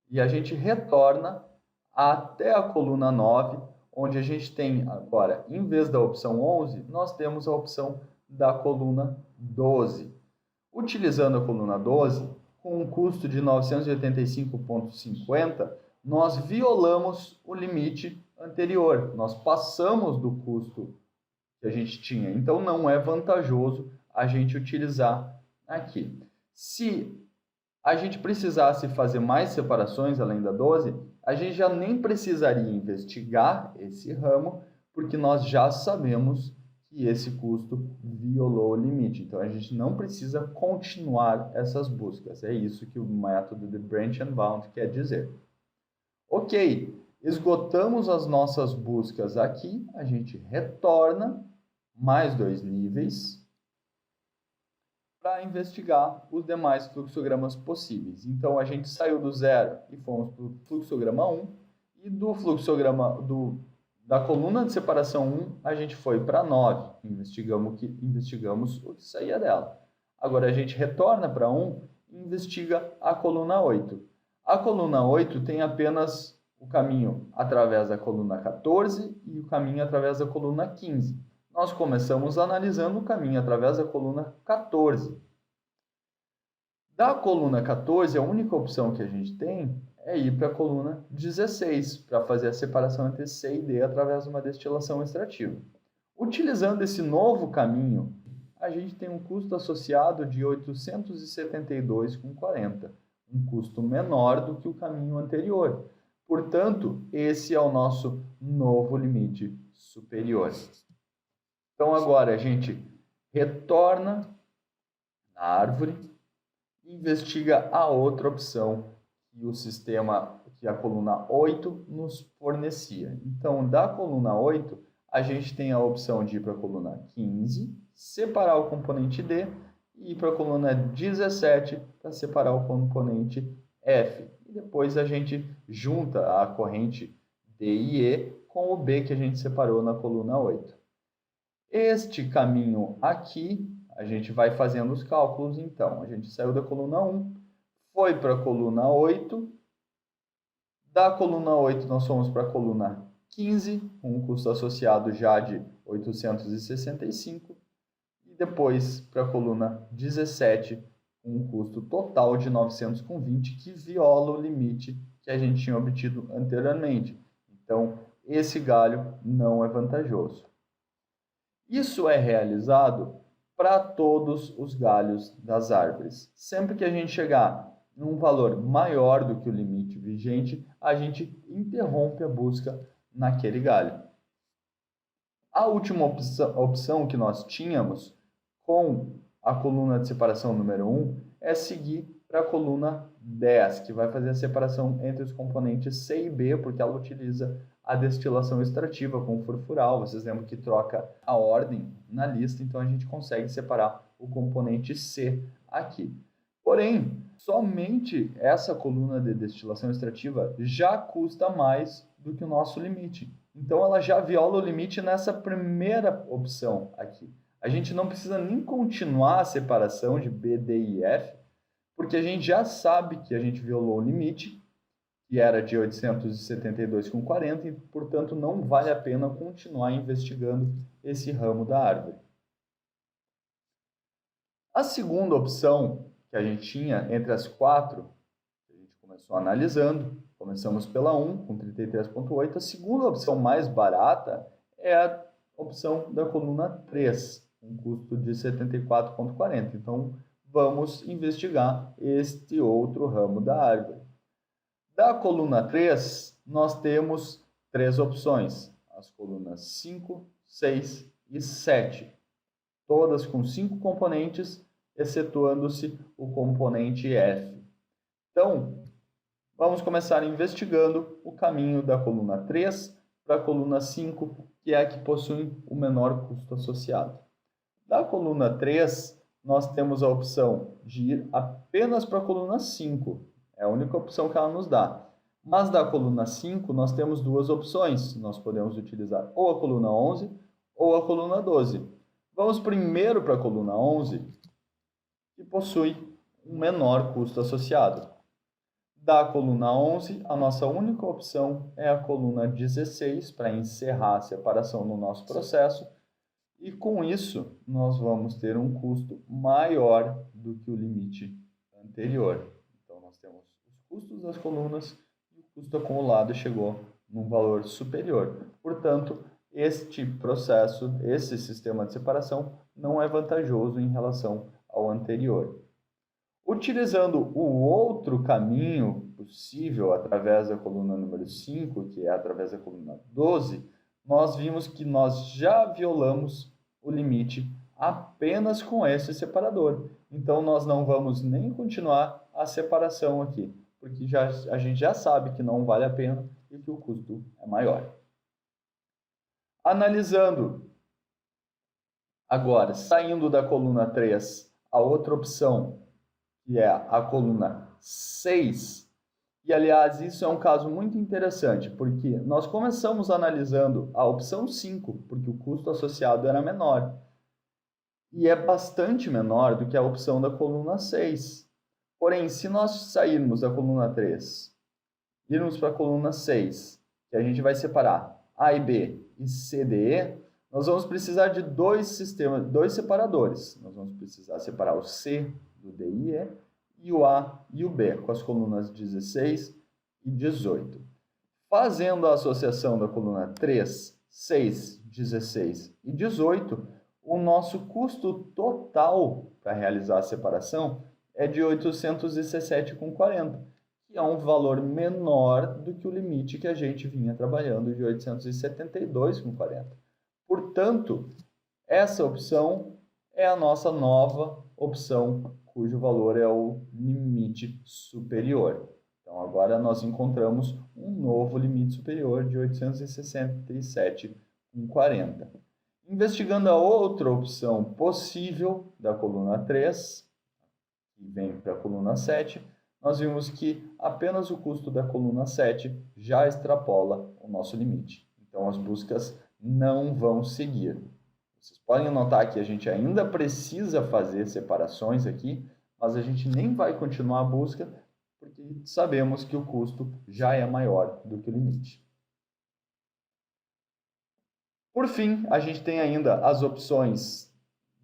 e a gente retorna até a coluna 9, onde a gente tem agora, em vez da opção 11, nós temos a opção da coluna 12. Utilizando a coluna 12, com um custo de 985,50, nós violamos o limite anterior. Nós passamos do custo que a gente tinha. Então, não é vantajoso a gente utilizar aqui. Se a gente precisasse fazer mais separações além da 12, a gente já nem precisaria investigar esse ramo, porque nós já sabemos que esse custo violou o limite. Então, a gente não precisa continuar essas buscas. É isso que o método de Branch and Bound quer dizer. Ok, esgotamos as nossas buscas aqui, a gente retorna mais 2 níveis para investigar os demais fluxogramas possíveis. Então, a gente saiu do 0 e fomos para o fluxograma 1, e do fluxograma da coluna de separação 1, a gente foi para 9, investigamos o que saía dela. Agora, a gente retorna para 1 e investiga a coluna 8. A coluna 8 tem apenas o caminho através da coluna 14 e o caminho através da coluna 15. Nós começamos analisando o caminho através da coluna 14. Da coluna 14, a única opção que a gente tem é ir para a coluna 16, para fazer a separação entre C e D através de uma destilação extrativa. Utilizando esse novo caminho, a gente tem um custo associado de 872,40, um custo menor do que o caminho anterior. Portanto, esse é o nosso novo limite superior. Então, agora a gente retorna na árvore e investiga a outra opção que o sistema, que a coluna 8 nos fornecia. Então, da coluna 8, a gente tem a opção de ir para a coluna 15, separar o componente D, e ir para a coluna 17 para separar o componente F. E depois a gente junta a corrente D e E com o B que a gente separou na coluna 8. Este caminho aqui, a gente vai fazendo os cálculos, então. A gente saiu da coluna 1, foi para a coluna 8. Da coluna 8, nós fomos para a coluna 15, com um custo associado já de 865. E depois para a coluna 17, com um custo total de 920, que viola o limite que a gente tinha obtido anteriormente. Então, esse galho não é vantajoso. Isso é realizado para todos os galhos das árvores. Sempre que a gente chegar num valor maior do que o limite vigente, a gente interrompe a busca naquele galho. A última opção que nós tínhamos com a coluna de separação número 1 é seguir para a coluna 10, que vai fazer a separação entre os componentes C e B, porque ela utiliza a destilação extrativa com o furfural. Vocês lembram que troca a ordem na lista, então a gente consegue separar o componente C aqui. Porém, somente essa coluna de destilação extrativa já custa mais do que o nosso limite. Então ela já viola o limite nessa primeira opção aqui. A gente não precisa nem continuar a separação de B, D e F, porque a gente já sabe que a gente violou o limite, que era de 872,40, e, portanto, não vale a pena continuar investigando esse ramo da árvore. A segunda opção que a gente tinha entre as 4, que a gente começou analisando, começamos pela 1, com 33,8. A segunda opção mais barata é a opção da coluna 3, com custo de 74,40. Então, vamos investigar este outro ramo da árvore. Da coluna 3, nós temos 3 opções, as colunas 5, 6 e 7, todas com 5 componentes, excetuando-se o componente F. Então, vamos começar investigando o caminho da coluna 3 para a coluna 5, que é a que possui o menor custo associado. Da coluna 3, nós temos a opção de ir apenas para a coluna 5, é a única opção que ela nos dá. Mas da coluna 5, nós temos duas opções. Nós podemos utilizar ou a coluna 11 ou a coluna 12. Vamos primeiro para a coluna 11, que possui um menor custo associado. Da coluna 11, a nossa única opção é a coluna 16, para encerrar a separação no nosso processo. E com isso, nós vamos ter um custo maior do que o limite anterior. Então, nós temos os custos das colunas e o custo acumulado chegou num valor superior. Portanto, este processo, esse sistema de separação, não é vantajoso em relação ao anterior. Utilizando o outro caminho possível através da coluna número 5, que é através da coluna 12, nós vimos que nós já violamos o limite apenas com esse separador. Então, nós não vamos nem continuar a separação aqui, porque a gente já sabe que não vale a pena e que o custo é maior. Analisando agora, saindo da coluna 3, a outra opção, que é a coluna 6, e aliás, isso é um caso muito interessante, porque nós começamos analisando a opção 5, porque o custo associado era menor, e é bastante menor do que a opção da coluna 6. Porém, se nós sairmos da coluna 3, irmos para a coluna 6, que a gente vai separar A e B e C, D, E, nós vamos precisar de dois separadores. Nós vamos precisar separar o C do D e E e o A e o B, com as colunas 16 e 18. Fazendo a associação da coluna 3, 6, 16 e 18, o nosso custo total para realizar a separação é de 817,40, que é um valor menor do que o limite que a gente vinha trabalhando de 872,40. Portanto, essa opção é a nossa nova opção, cujo valor é o limite superior. Então, agora nós encontramos um novo limite superior de 867,40. Investigando a outra opção possível da coluna 3, que vem para a coluna 7, nós vimos que apenas o custo da coluna 7 já extrapola o nosso limite. Então, as buscas não vão seguir. Vocês podem notar que a gente ainda precisa fazer separações aqui, mas a gente nem vai continuar a busca, porque sabemos que o custo já é maior do que o limite. Por fim, a gente tem ainda as opções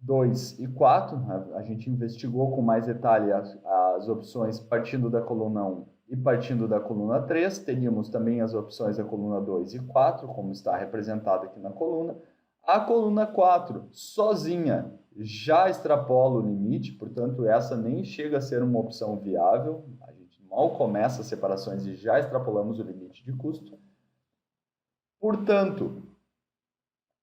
2 e 4. A gente investigou com mais detalhe as opções partindo da coluna 1 e partindo da coluna 3. Teríamos também as opções da coluna 2 e 4, como está representado aqui na coluna. A coluna 4, sozinha, já extrapola o limite, portanto, essa nem chega a ser uma opção viável. A gente mal começa as separações e já extrapolamos o limite de custo. Portanto,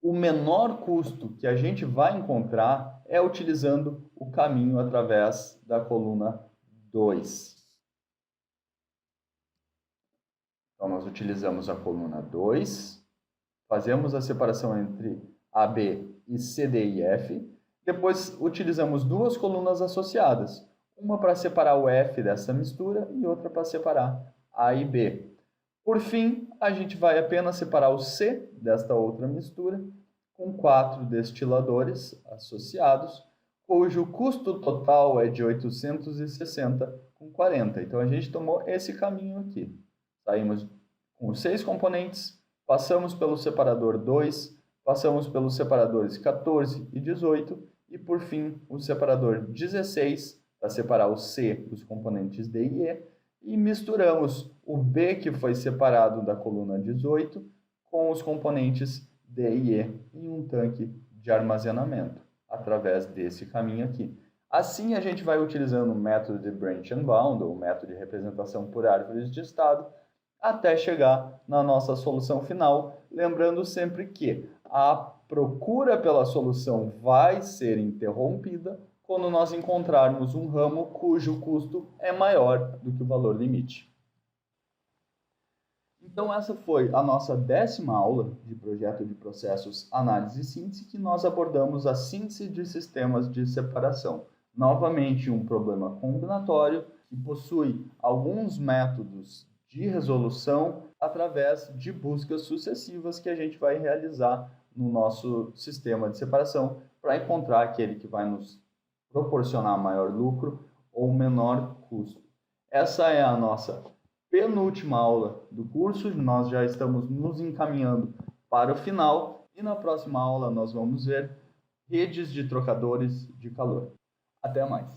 o menor custo que a gente vai encontrar é utilizando o caminho através da coluna 2. Então, nós utilizamos a coluna 2, fazemos a separação entre AB e C, D e F, depois utilizamos duas colunas associadas, uma para separar o F dessa mistura e outra para separar A e B. Por fim, a gente vai apenas separar o C desta outra mistura com 4 destiladores associados, cujo custo total é de 860,40. Então, a gente tomou esse caminho aqui. Saímos com os 6 componentes, passamos pelo separador 2, passamos pelos separadores 14 e 18, e, por fim, o separador 16, para separar o C dos componentes D e E, e misturamos o B, que foi separado da coluna 18, com os componentes D e E em um tanque de armazenamento, através desse caminho aqui. Assim, a gente vai utilizando o método de Branch and Bound, ou método de representação por árvores de estado, até chegar na nossa solução final, lembrando sempre que a procura pela solução vai ser interrompida quando nós encontrarmos um ramo cujo custo é maior do que o valor limite. Então, essa foi a nossa 10ª aula de projeto de processos, análise e síntese, que nós abordamos a síntese de sistemas de separação. Novamente, um problema combinatório que possui alguns métodos de resolução através de buscas sucessivas que a gente vai realizar no nosso sistema de separação para encontrar aquele que vai nos proporcionar maior lucro ou menor custo. Essa é a nossa penúltima aula do curso, nós já estamos nos encaminhando para o final e na próxima aula nós vamos ver redes de trocadores de calor. Até mais!